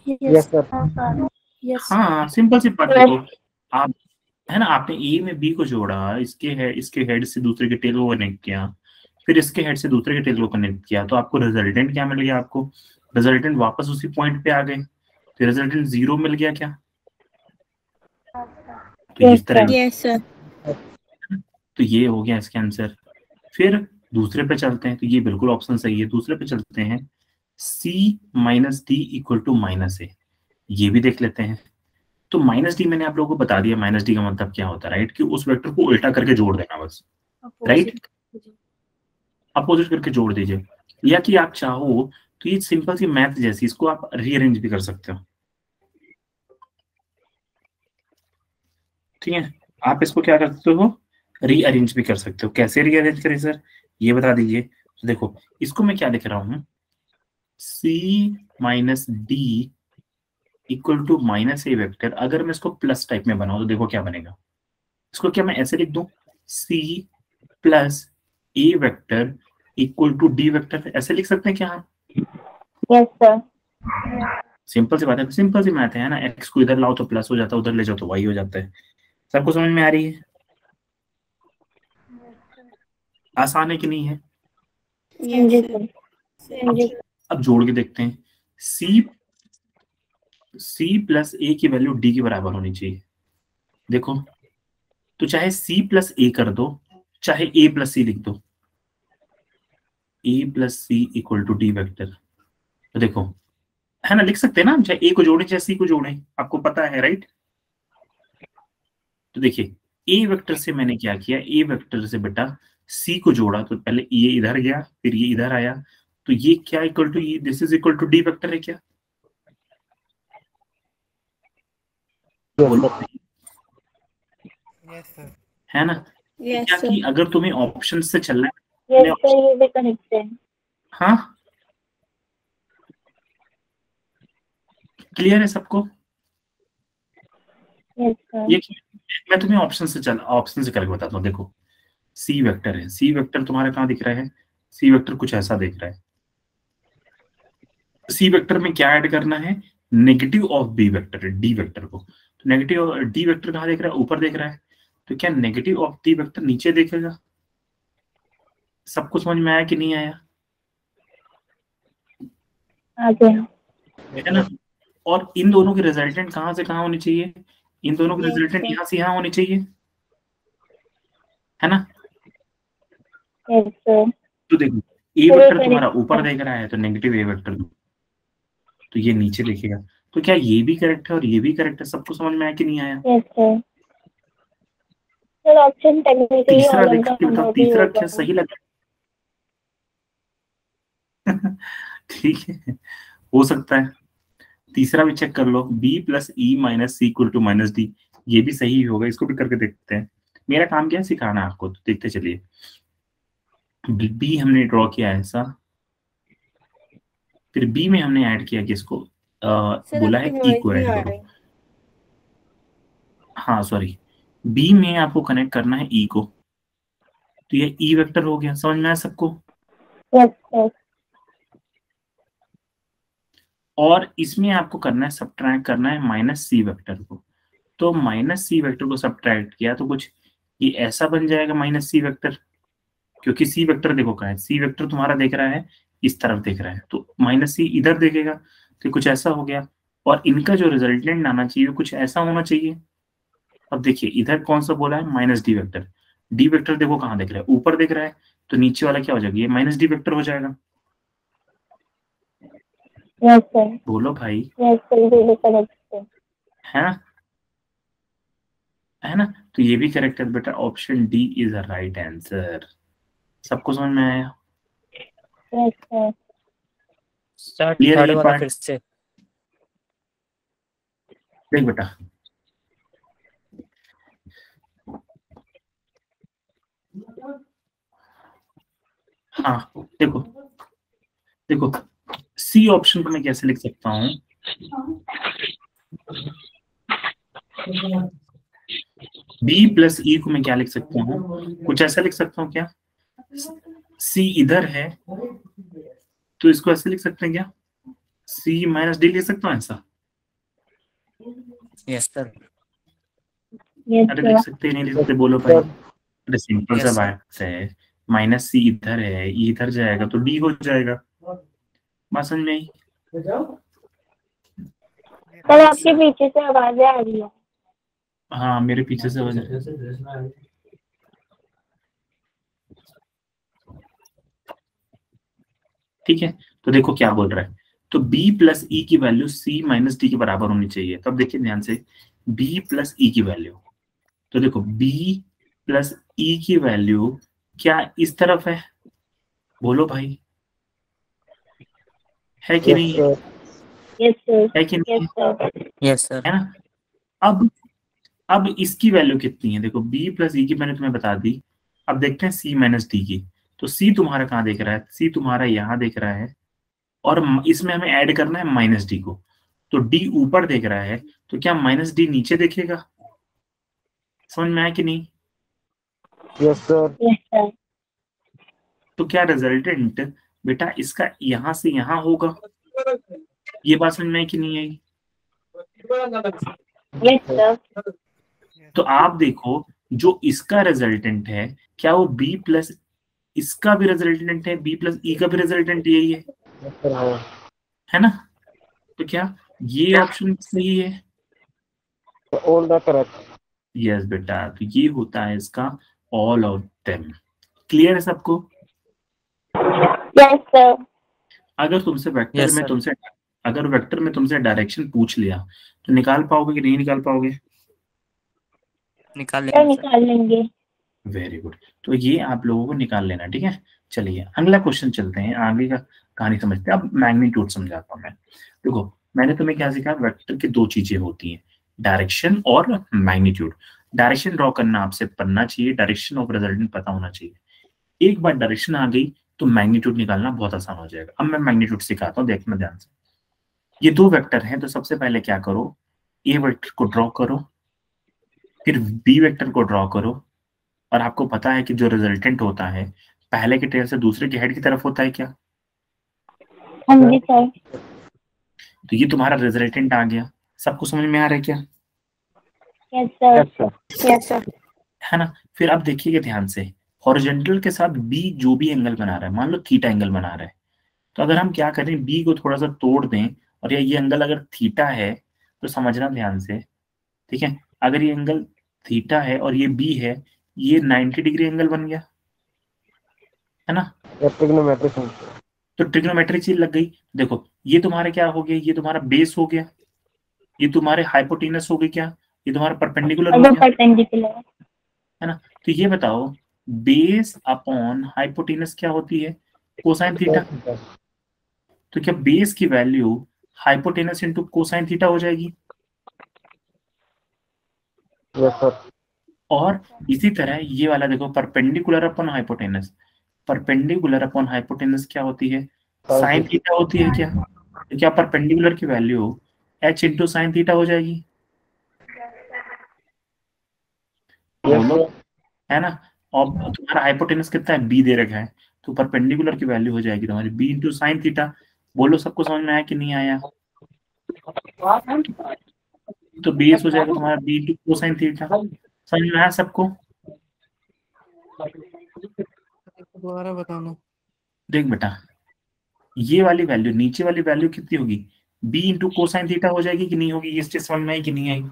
Yes sir. No sir. Yes हाँ सिंपल सी बात देखो, आप है ना, आपने ए में बी को जोड़ा, इसके हेड से दूसरे के टेल को कनेक्ट किया, फिर इसके हेड से दूसरे के टेल को कनेक्ट किया, तो आपको रिजल्टेंट क्या मिल गया? आपको रिजल्टेंट वापस उसी पॉइंट पे आ गए, तो रिजल्टेंट 0 मिल गया क्या? तो इस तरह, यस सर तो ये हो गया इसका आंसर। फिर दूसरे पे चलते हैं, तो ये बिल्कुल ऑप्शन सही है। दूसरे पे चलते हैं, C minus D equal to minus A, ये भी देख लेते हैं। तो माइनस डी मैंने आप लोगों को बता दिया, माइनस डी का मतलब क्या होता है, राइट? कि उस वेक्टर को उल्टा करके जोड़ देना बस, राइट? अपोजिट करके जोड़ दीजिए, या कि आप चाहो तो ये सिंपल सी मैथ जैसी, इसको आप रीअरेंज भी कर सकते हो, ठीक है? आप इसको क्या कर सकते हो? रीअरेंज भी कर सकते हो। कैसे रीअरेंज करें सर, ये बता दीजिए। तो देखो इसको मैं क्या लिख रहा हूँ, C minus D equal to minus A vector. अगर मैं इसको प्लस टाइप में बनाऊं तो देखो क्या बनेगा। इसको क्या मैं ऐसे लिख दूं, C plus A vector equal to D vector, ऐसे लिख सकते हैं क्या हम? Yes sir. सिंपल सी बात है, सिंपल सी मैथ है ना। एक्स को इधर लाओ तो प्लस हो जाता है, उधर ले जाओ तो वाई हो जाता है। सबको समझ में आ रही है? आसान है कि नहीं है? अब जोड़ के देखते हैं, C प्लस ए की वैल्यू डी के बराबर होनी चाहिए। देखो तो चाहे C प्लस ए कर दो, चाहे A प्लस सी लिख दो, A plus C equal to D vector. तो देखो है ना, लिख सकते हैं ना, चाहे A को जोड़े चाहे C को जोड़े, आपको पता है, राइट? तो देखिए A वेक्टर से मैंने क्या किया, A वेक्टर से बेटा C को जोड़ा, तो पहले ये इधर गया फिर ये इधर आया, तो ये क्या इक्वल टू, ये this is equal to D vector है क्या? बोलो यस सर। है ना? क्या कि अगर तुम्हें ऑप्शन से चलना है यस सर, ये भी करेक्ट है। हाँ, क्लियर है सबको? Yes sir. ये मैं तुम्हें ऑप्शन से करके बताता हूँ। देखो सी वेक्टर है, सी वेक्टर तुम्हारा कहाँ दिख रहा है? सी वेक्टर कुछ ऐसा दिख रहा है। सी वेक्टर में क्या ऐड करना है? Negative of B vector, D vector को। तो नेगेटिव डी वेक्टर कहाँ देख रहा है? ऊपर देख रहा है। तो क्या नेगेटिव ऑफ डी वेक्टर नीचे देखेगा? सबको समझ में आया कि नहीं आया? आ गया। है ना? और इन दोनों की रिजल्टेंट कहाँ से कहाँ होनी चाहिए? इन दोनों की Yes, रिजल्टेंट sir. यहाँ से यहाँ होनी चाहिए, है ना? Yes sir. तो देखो ए तो वेक्टर ये तुम्हारा correct ऊपर है। देख रहा है, तो नेगेटिव ए वेक्टर तो ये नीचे देखेगा। तो क्या ये भी करेक्ट है और ये भी करेक्ट है? सबको समझ में आया कि नहीं आया? Yes sir. Sir option technically तीसरा ऑल ऑफ देखा द कि बताओ, अबव ही तीसरा होगा। क्या सही लगा? ठीक है, हो सकता है। तीसरा भी चेक कर लो, b plus E minus C equal to minus D, ये भी सही होगा। इसको भी करके देखते हैं। मेरा काम क्या है? सिखाना आपको, तो देखते चलिए। b हमने ड्रॉ किया है ऐसा, फिर b में हमने ऐड किया किसको? बोला है e को ऐड करो। हाँ सॉरी, b में आपको कनेक्ट करना है e को, तो ये e वेक्टर हो गया। समझ में आया सबको? Yes sir. और इसमें आपको करना है, सब्ट्रैक्ट करना है माइनस सी वेक्टर को। तो माइनस सी वेक्टर को सब्ट्रैक्ट किया तो कुछ ये ऐसा बन जाएगा माइनस सी वेक्टर, क्योंकि सी वेक्टर देखो कहाँ है? सी वेक्टर तुम्हारा देख रहा है इस तरफ देख रहा है, तो माइनस सी इधर देखेगा, तो कुछ ऐसा हो गया। और इनका जो रिजल्टेंट आना चाहिए कुछ ऐसा होना चाहिए। अब देखिए इधर कौन सा बोला है? Minus D vector. D vector देखो कहाँ देख रहा है? ऊपर देख रहा है, तो नीचे वाला क्या हो जाएगा? ये माइनस डी वेक्टर हो जाएगा। Yes sir. बोलो भाई, यस सर, ये भी करेक्ट है। है ना? है ना? तो ये भी करेक्ट है बेटा। Option D is the right answer. सबको समझ में आया? Yes sir. स्टार्ट क्लियर है थर्ड ये वाला पार्ट? फिर से। देख बेटा, हाँ देखो देखो, सी ऑप्शन को मैं कैसे लिख सकता हूँ? बी प्लस ई को मैं क्या लिख सकता हूँ? कुछ ऐसा लिख सकता हूँ क्या? सी इधर है तो इसको ऐसे लिख सकते हैं क्या? सी माइनस डी लिख सकता हूँ ऐसा? Yes sir. यस अरे लिख सर। सकते हैं, नहीं लिख सकते? बोलो भाई। अरे सिंपल Yes, सा sir. बात है, माइनस सी इधर है, ई इधर जाएगा तो डी हो जाएगा। बात समझ में आई? सर आपके पीछे से आवाजें आ रही है। हाँ मेरे पीछे से वजह। ठीक है, तो देखो क्या बोल रहा है। तो b प्लस ई की वैल्यू c माइनस डी के बराबर होनी चाहिए। तब देखिए ध्यान से, b प्लस ई की वैल्यू, तो देखो b प्लस ई की वैल्यू क्या इस तरफ है? बोलो भाई, है कि नहीं है? Yes sir. है कि नहीं यस है? सर। Yes sir. है ना? अब इसकी वैल्यू कितनी है? देखो b प्लस ई की मैंने तुम्हें बता दी। अब देखते हैं c माइनस डी की। तो c तुम्हारा कहाँ देख रहा है? c तुम्हारा यहाँ देख रहा है, और इसमें हमें ऐड करना है माइनस डी को। तो d ऊपर देख रहा है, तो क्या माइनस डी नीचे देखेगा? समझ में आया कि नहीं? Yes sir. Yes sir. तो क्या रिजल्टेंट बेटा इसका यहाँ से यहाँ होगा? ये बात समझ में आई कि नहीं आई? Yes sir. तो आप देखो, जो इसका रिजल्टेंट है क्या वो b प्लस इसका भी रिजल्टेंट है, b प्लस ई का भी रिजल्टेंट यही है ना? तो क्या ये ऑप्शन सही है? All the correct. यस बेटा, तो ये होता है इसका ऑल ऑफ देम। क्लियर है सबको? Yes sir. अगर तुमसे वेक्टर Yes, में sir. तुमसे अगर वेक्टर में तुमसे डायरेक्शन पूछ लिया तो निकाल पाओगे कि नहीं निकाल पाओगे? निकाल सर लेंगे सर। निकाल लेंगे। वेरी गुड, तो ये आप लोगों को निकाल लेना। ठीक है, चलिए अगला क्वेश्चन चलते हैं, आगे का कहानी समझते हैं। अब मैग्नीट्यूड समझाता हूँ मैं। देखो मैंने तुम्हें क्या सिखाया? वेक्टर की दो चीजें होती हैं, डायरेक्शन और मैग्नीट्यूड। डायरेक्शन ड्रॉ करना आपसे पढ़ना चाहिए, डायरेक्शन ऑफ रिजल्टेंट पता होना चाहिए। एक बार डायरेक्शन आ गई तो मैग्नीट्यूड निकालना बहुत आसान हो जाएगा। अब मैं मैग्नीट्यूड सिखाता हूँ, देखना ध्यान से। ये दो वेक्टर हैं, तो सबसे पहले क्या करो, ए वेक्टर को ड्रॉ करो, फिर बी वेक्टर को ड्रॉ करो, और आपको पता है कि जो रिजल्टेंट होता है पहले के टेल से दूसरे के हेड की तरफ होता है क्या? हाँ जी सर। तो ये तुम्हारा रिजल्टेंट आ गया। सबको समझ में आ रहा है क्या? Yes sir. Yes sir. है ना? फिर अब देखिएगा ध्यान से, हॉरिजॉन्टल के साथ बी जो भी एंगल बना रहा है, मान लो थीटा एंगल बना रहा है, तो अगर हम क्या करें, बी को थोड़ा सा तोड़ दें, और ये एंगल अगर थीटा है तो समझना ध्यान से, ठीक है, अगर ये एंगल थीटा है और ये बी है, ये 90 डिग्री एंगल बन गया, है ना? तो ट्रिग्नोमेट्री चीज लग गई। देखो ये तुम्हारा क्या हो गया, ये तुम्हारा बेस हो गया, ये तुम्हारे हाइपोटेनस हो गई, क्या ये तुम्हारा परपेंडिकुलर हो अब गया, परपेंडिकुलर। है ना? तो ये बताओ, बेस अपॉन हाइपोटेनस क्या होती है? Cosine theta. तो क्या बेस की value hypotenuse into cosine theta हो जाएगी? और इसी तरह ये वाला देखो, perpendicular upon hypotenuse, perpendicular upon hypotenuse क्या होती है? साइन थीटा होती है क्या? तो क्या परपेंडिकुलर की value h into sine theta हो जाएगी? बोलो, है ना? और तुम्हारा हाइपोटेनस कितना है? b दे रखा है, तो परपेंडिकुलर की वैल्यू हो जाएगी तुम्हारी b इंटू साइन थीटा। बोलो सबको समझ में आया कि नहीं आया? तो बेस हो जाएगा तुम्हारा b इंटू कोसाइन थीटा। समझ में आया सबको? दोबारा बताना। देख बेटा, ये वाली वैल्यू, नीचे वाली वैल्यू कितनी होगी? b इंटू कोसाइन थीटा हो जाएगी कि नहीं होगी? ये चीज समझ में आई कि नहीं आई?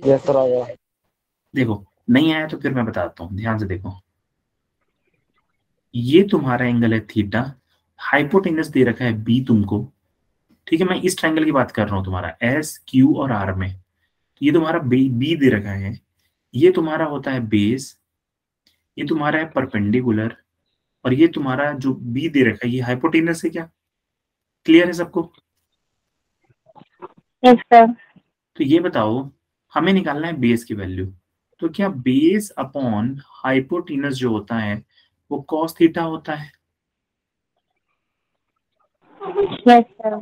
यस सर आ गया। देखो नहीं आया तो फिर मैं बताता हूँ, ध्यान से देखो। ये तुम्हारा एंगल है थीटा, हाइपोटेनस दे रखा है बी तुमको, ठीक है? मैं इस ट्रायंगल की बात कर रहा हूँ, तुम्हारा एस क्यू और आर में। ये तुम्हारा बी दे रखा है, ये तुम्हारा होता है बेस, ये तुम्हारा है परपेंडिकुलर, और ये तुम्हारा जो बी दे रखा है ये हाइपोटेनस है। क्या क्लियर है सबको? Yes sir. तो ये बताओ, हमें निकालना है बेस की वैल्यू, तो क्या बेस अपॉन हाइपोटेनस जो होता है वो कॉस थीटा होता है? Yes sir.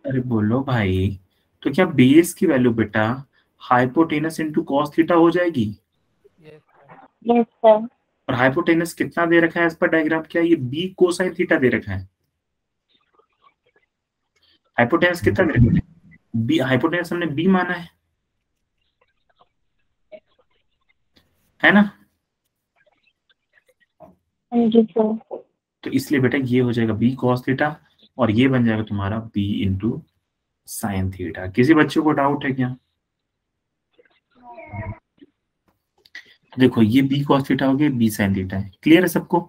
अरे बोलो भाई, तो क्या बेस की वैल्यू बेटा हाइपोटेनस इंटू कॉस थीटा हो जाएगी? Yes sir. और हाइपोटेनस कितना दे रखा है एज पर डायग्राम? क्या ये बी कोसाइन थीटा दे रखा है? हाइपोटेनस कितना दे रखा है? बी, हाइपोटेनस हमने बी माना है ना? हाँ जी सर। तो इसलिए बेटा ये हो जाएगा बी कॉस थीटा, और ये बन जाएगा तुम्हारा बी इंटू साइन थीटा। किसी बच्चे को डाउट है क्या? देखो ये बी कॉस थीटा हो गया, बी साइन थीटा है। क्लियर है सबको?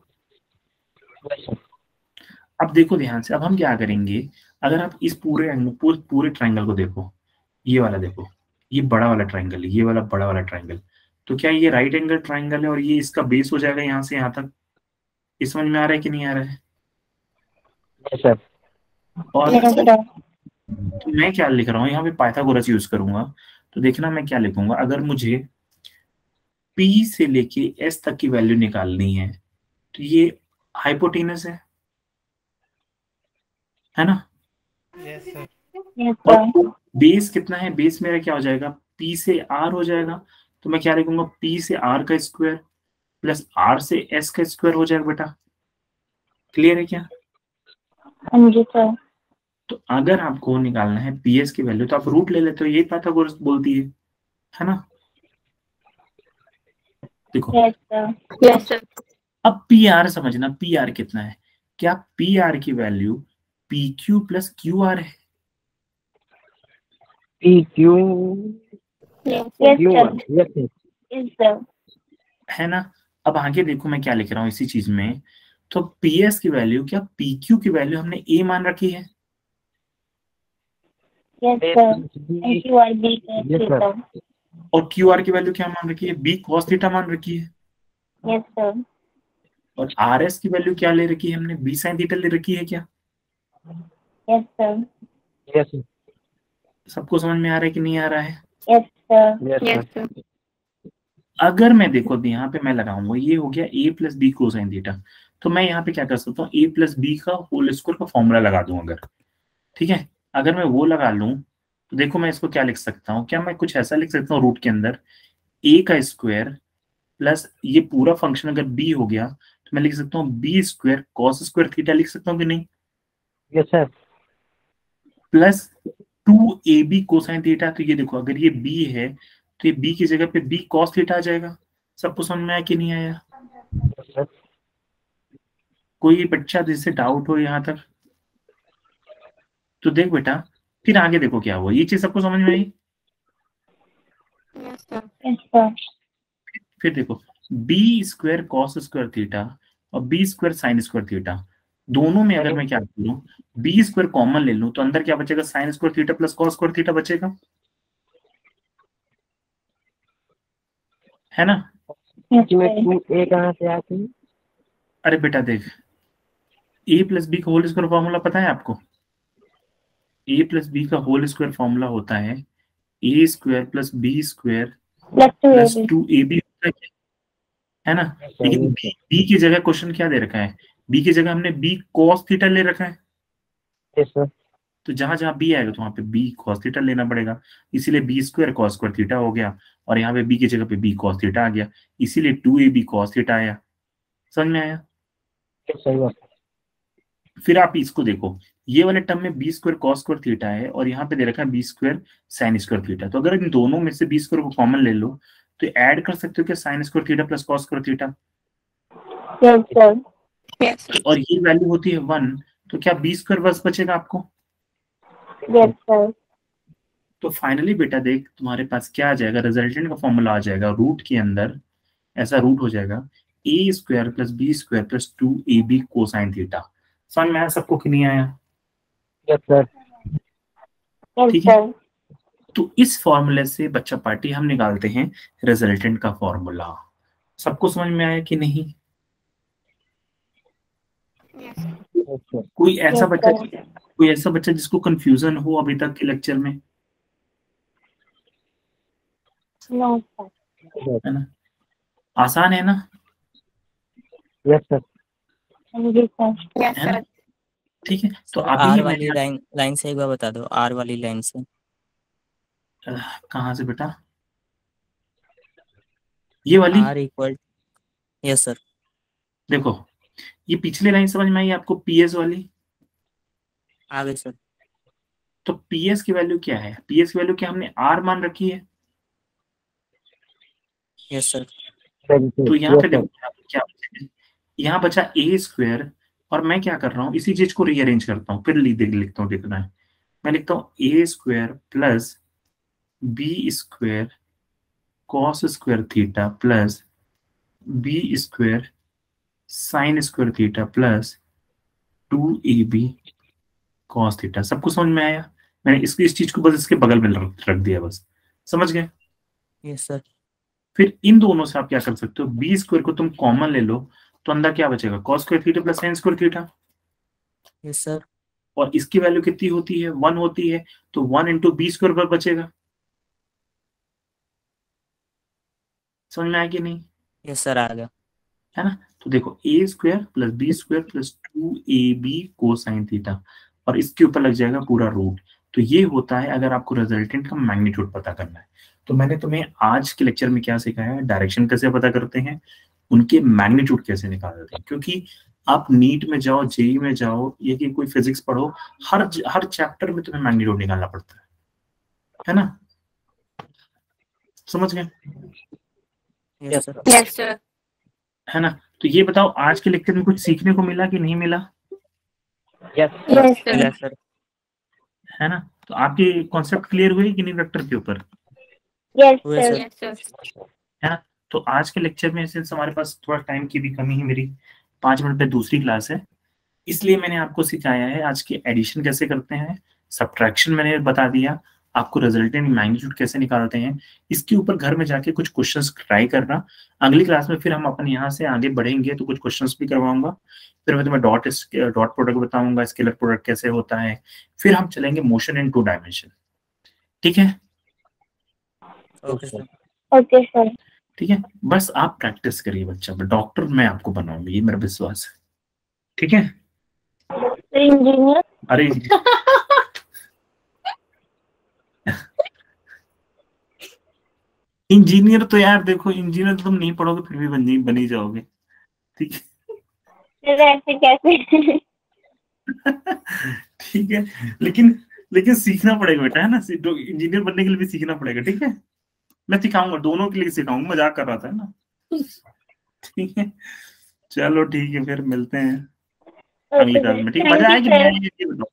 अब देखो ध्यान से, अब हम क्या करेंगे, अगर आप इस पूरे ट्रायंगल को देखो, ये वाला देखो, ये बड़ा वाला ट्रायंगल है, ये वाला बड़ा वाला ट्रायंगल, तो क्या ये राइट एंगल ट्रायंगल है और ये इसका बेस हो जाएगा यहाँ से यहाँ तक? इस समझ में आ रहा है कि नहीं आ रहा है? Yes sir. और यस सर। तो मैं क्या लिख रहा हूँ यहाँ पे, पाइथागोरस यूज करूंगा। तो देखना मैं क्या लिखूंगा, अगर मुझे P से लेके S तक की वैल्यू निकालनी है, तो ये हाइपोटेनस है ना? Yes sir. यस और सर। बेस कितना है? बेस मेरा क्या हो जाएगा? P से R हो जाएगा। तो मैं क्या लिखूंगा? P से R का स्क्वायर प्लस R से S का स्क्वायर हो जाएगा बेटा। क्लियर है क्या? हाँ जी सर। तो अगर आपको निकालना है PS की वैल्यू, तो आप रूट ले लेते हो, यही पाइथागोरस बोलती है ना? देखो यस सर। Yes sir. अब PR समझना, PR कितना है? क्या PR की वैल्यू PQ प्लस QR है? P Q yes Q sir. Yes yes sir. है ना? अब आगे देखो मैं क्या लिख रहा हूँ इसी चीज में, तो PS की वैल्यू, क्या PQ की वैल्यू हमने A मान रखी है? Yes sir. Q R B yes sir. और QR की वैल्यू क्या मान रखी है? B cos थीटा मान रखी है। Yes sir. और RS की वैल्यू क्या ले रखी है हमने? B sin थीटा ले रखी है। क्या यस सर। यस सबको समझ में आ रहा है कि नहीं आ रहा है? Yes sir. Yes yes sir. Sir. अगर मैं देखो यहाँ पे मैं लगाऊंगा, ये हो गया A plus B cosine theta, तो मैं यहाँ पे क्या कर सकता हूँ, a प्लस बी का होल स्क्वायर का फॉर्मूला लगा दूं अगर, ठीक है। अगर मैं वो लगा लूं तो देखो मैं इसको क्या लिख सकता हूँ, क्या मैं कुछ ऐसा लिख सकता हूँ रूट के अंदर a का स्क्वायर प्लस ये पूरा फंक्शन अगर b हो गया तो मैं लिख सकता हूँ b square cos square theta लिख सकता हूँ कि नहीं, yes sir. Plus 2ab cosine theta. तो ये देखो अगर ये b है तो ये b की जगह पे b कॉस थीटा आ जाएगा। सबको समझ में आया कि नहीं आया? Yes sir. कोई बच्चा जिससे डाउट हो यहाँ तक? तो देख बेटा फिर आगे देखो क्या हुआ, ये चीज सबको समझ में आई? Yes sir. फिर देखो B square cos square theta और B square sine square theta, दोनों में अगर मैं क्या करूं बी स्क्वायर कॉमन ले लूं तो अंदर क्या बचेगा, sign square theta plus cos square theta बचेगा, है ना? इसमें 2a कहाँ से आती है? अरे बेटा देख, ए प्लस बी का होल स्क्वायर फॉर्मूला पता है आपको? ए प्लस बी का होल स्क्वायर फॉर्मूला होता है A square plus B square plus 2ab होता है, है ना? लेकिन बी की जगह क्वेश्चन क्या दे रखा है, बी की जगह हमने बी कॉस थीटा ले रखा है। Yes sir. तो जहां जहां बी आएगा तो वहां पे बी कॉस थीटा लेना पड़ेगा, इसीलिए B square cos square theta हो गया और यहाँ पे बी की जगह पे बी कॉस थीटा आ गया, इसीलिए 2ab कॉस थीटा आया। समझ में आया? सही बात। फिर आप इसको देखो, ये वाले टर्म में B square cos square theta है और यहाँ पे दे रखा है B square sine square theta. तो अगर इन दोनों में से बी स्क्वायर को कॉमन ले लो तो ऐड कर सकते हो क्या, sign square theta plus cos square theta. Yes sir. और ये वैल्यू होती है 1, तो क्या बी स्क्वायर बस बचेगा आपको? Yes sir. तो फाइनली बेटा देख तुम्हारे पास क्या आ जाएगा, रिजल्टेंट का फॉर्मूला आ जाएगा रूट के अंदर, ऐसा रूट हो जाएगा A square plus B square plus 2ab cosine theta. समझ में आया सबको कि नहीं आया? Yes sir. ठीक है, तो इस फॉर्मूले से बच्चा पार्टी हम निकालते हैं रिजल्टेंट का फॉर्मूला। सबको समझ में आया कि नहीं? कोई ऐसा बच्चा, कोई ऐसा बच्चा जिसको कंफ्यूजन हो अभी तक के लेक्चर में? No sir. है ना? आसान है ना? Yes sir. जी सर। है ना? ठीक है, तो सर, अभी आर मैंने वाली लाइन से एक बार बता दो, आर वाली लाइन से। कहाँ से बेटा? ये वाली? R equal, yes sir. देखो ये पिछली लाइन समझ में आई आपको, पीएस वाली? आ गए सर। तो पीएस की वैल्यू क्या है, पीएस की वैल्यू क्या हमने आर मान रखी है। Yes sir. तो यहाँ पे देखो क्या बचा, यहाँ बचा ए स्क्वायर और मैं क्या कर रहा हूँ इसी चीज को रीअरेंज करता हूँ, फिर लिखता हूँ, देखना है मैं लिखता हूँ A square plus B square cos square theta plus B square sine square theta plus 2ab cos theta. सबको समझ में आया? मैंने इस चीज को बस इसके बगल में रख दिया, बस समझ गए? Yes sir. फिर इन दोनों से आप क्या कर सकते हो, बी स्क्वायर को तुम कॉमन ले लो तो अंदर क्या बचेगा, cos square theta plus sign square theta. Yes sir. और इसकी वैल्यू कितनी होती है, 1 होती है, तो 1 इंटू बी स्क्वायर पर बचेगा। समझ में आया कि नहीं? यस सर, आ गया। है ना? तो देखो A square plus B square plus 2ab cosine theta और इसके ऊपर लग जाएगा पूरा रूट। तो ये होता है अगर आपको रिजल्टेंट का मैग्नीट्यूड पता करना है। तो मैंने तुम्हें आज के लेक्चर में क्या सिखाया है, डायरेक्शन कैसे पता करते हैं, उनके मैग्नीट्यूड कैसे निकालते हैं। क्योंकि आप नीट में जाओ, जेई में जाओ, या कि कोई फिजिक्स पढ़ो, हर चैप्टर में तुम्हें मैग्नीट्यूड निकालना पड़ता है ना? समझ गए? Yes sir. Yes sir. है ना? तो ये बताओ आज के लेक्चर में कुछ सीखने को मिला कि नहीं मिला? Yes yes sir. Yes sir. है ना? तो आपके कॉन्सेप्ट क्लियर हुए कि नहीं वेक्टर के ऊपर? यस हुए सर। सर। है ना? तो आज के लेक्चर में सिंस हमारे पास थोड़ा टाइम की भी कमी है, मेरी 5 मिनट पे दूसरी क्लास है, इसलिए मैंने आपको सिखाया है आज के एडिशन कैसे करते हैं, सब्ट्रैक्शन मैंने बता दिया, आपको रिजल्टेंट मैग्नीट्यूड कैसे निकालते हैं। इसके ऊपर घर में जाके कुछ क्वेश्चंस ट्राई करना। अगली क्लास में फिर हम अपन यहाँ से आगे बढ़ेंगे तो कुछ क्वेश्चंस भी करवाऊंगा, फिर मैं तुम्हें डॉट प्रोडक्ट बताऊंगा, स्केलर प्रोडक्ट कैसे होता है, फिर हम चलेंगे मोशन इन 2 डायमेंशन। ठीक है? Okay sir. Okay sir. ठीक है, बस आप प्रैक्टिस करिए बच्चा, डॉक्टर मैं आपको बनाऊंगी, ये मेरा विश्वास है। ठीक है। इंजीनियर। अरे इंजीनियर तो यार देखो, इंजीनियर तो तुम नहीं पढ़ोगे फिर भी बन ही जाओगे, ठीक है। फिर ऐसे कैसे? ठीक है, लेकिन लेकिन सीखना पड़ेगा बेटा, है ना। इंजीनियर बनने के लिए भी सीखना पड़ेगा, ठीक है। मैं सिखाऊंगा, दोनों के लिए सिखाऊंगा, मजाक कर रहा था, है ना। ठीक है, चलो ठीक है, फिर मिलते हैं अगली क्लास में, ठीक है। मजा आया कि नहीं आया ये बताओ।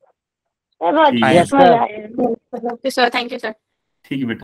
बहुत ठीक है, Yes, मजा sir. आया। Okay sir, thank you sir. ठीक है बेटा।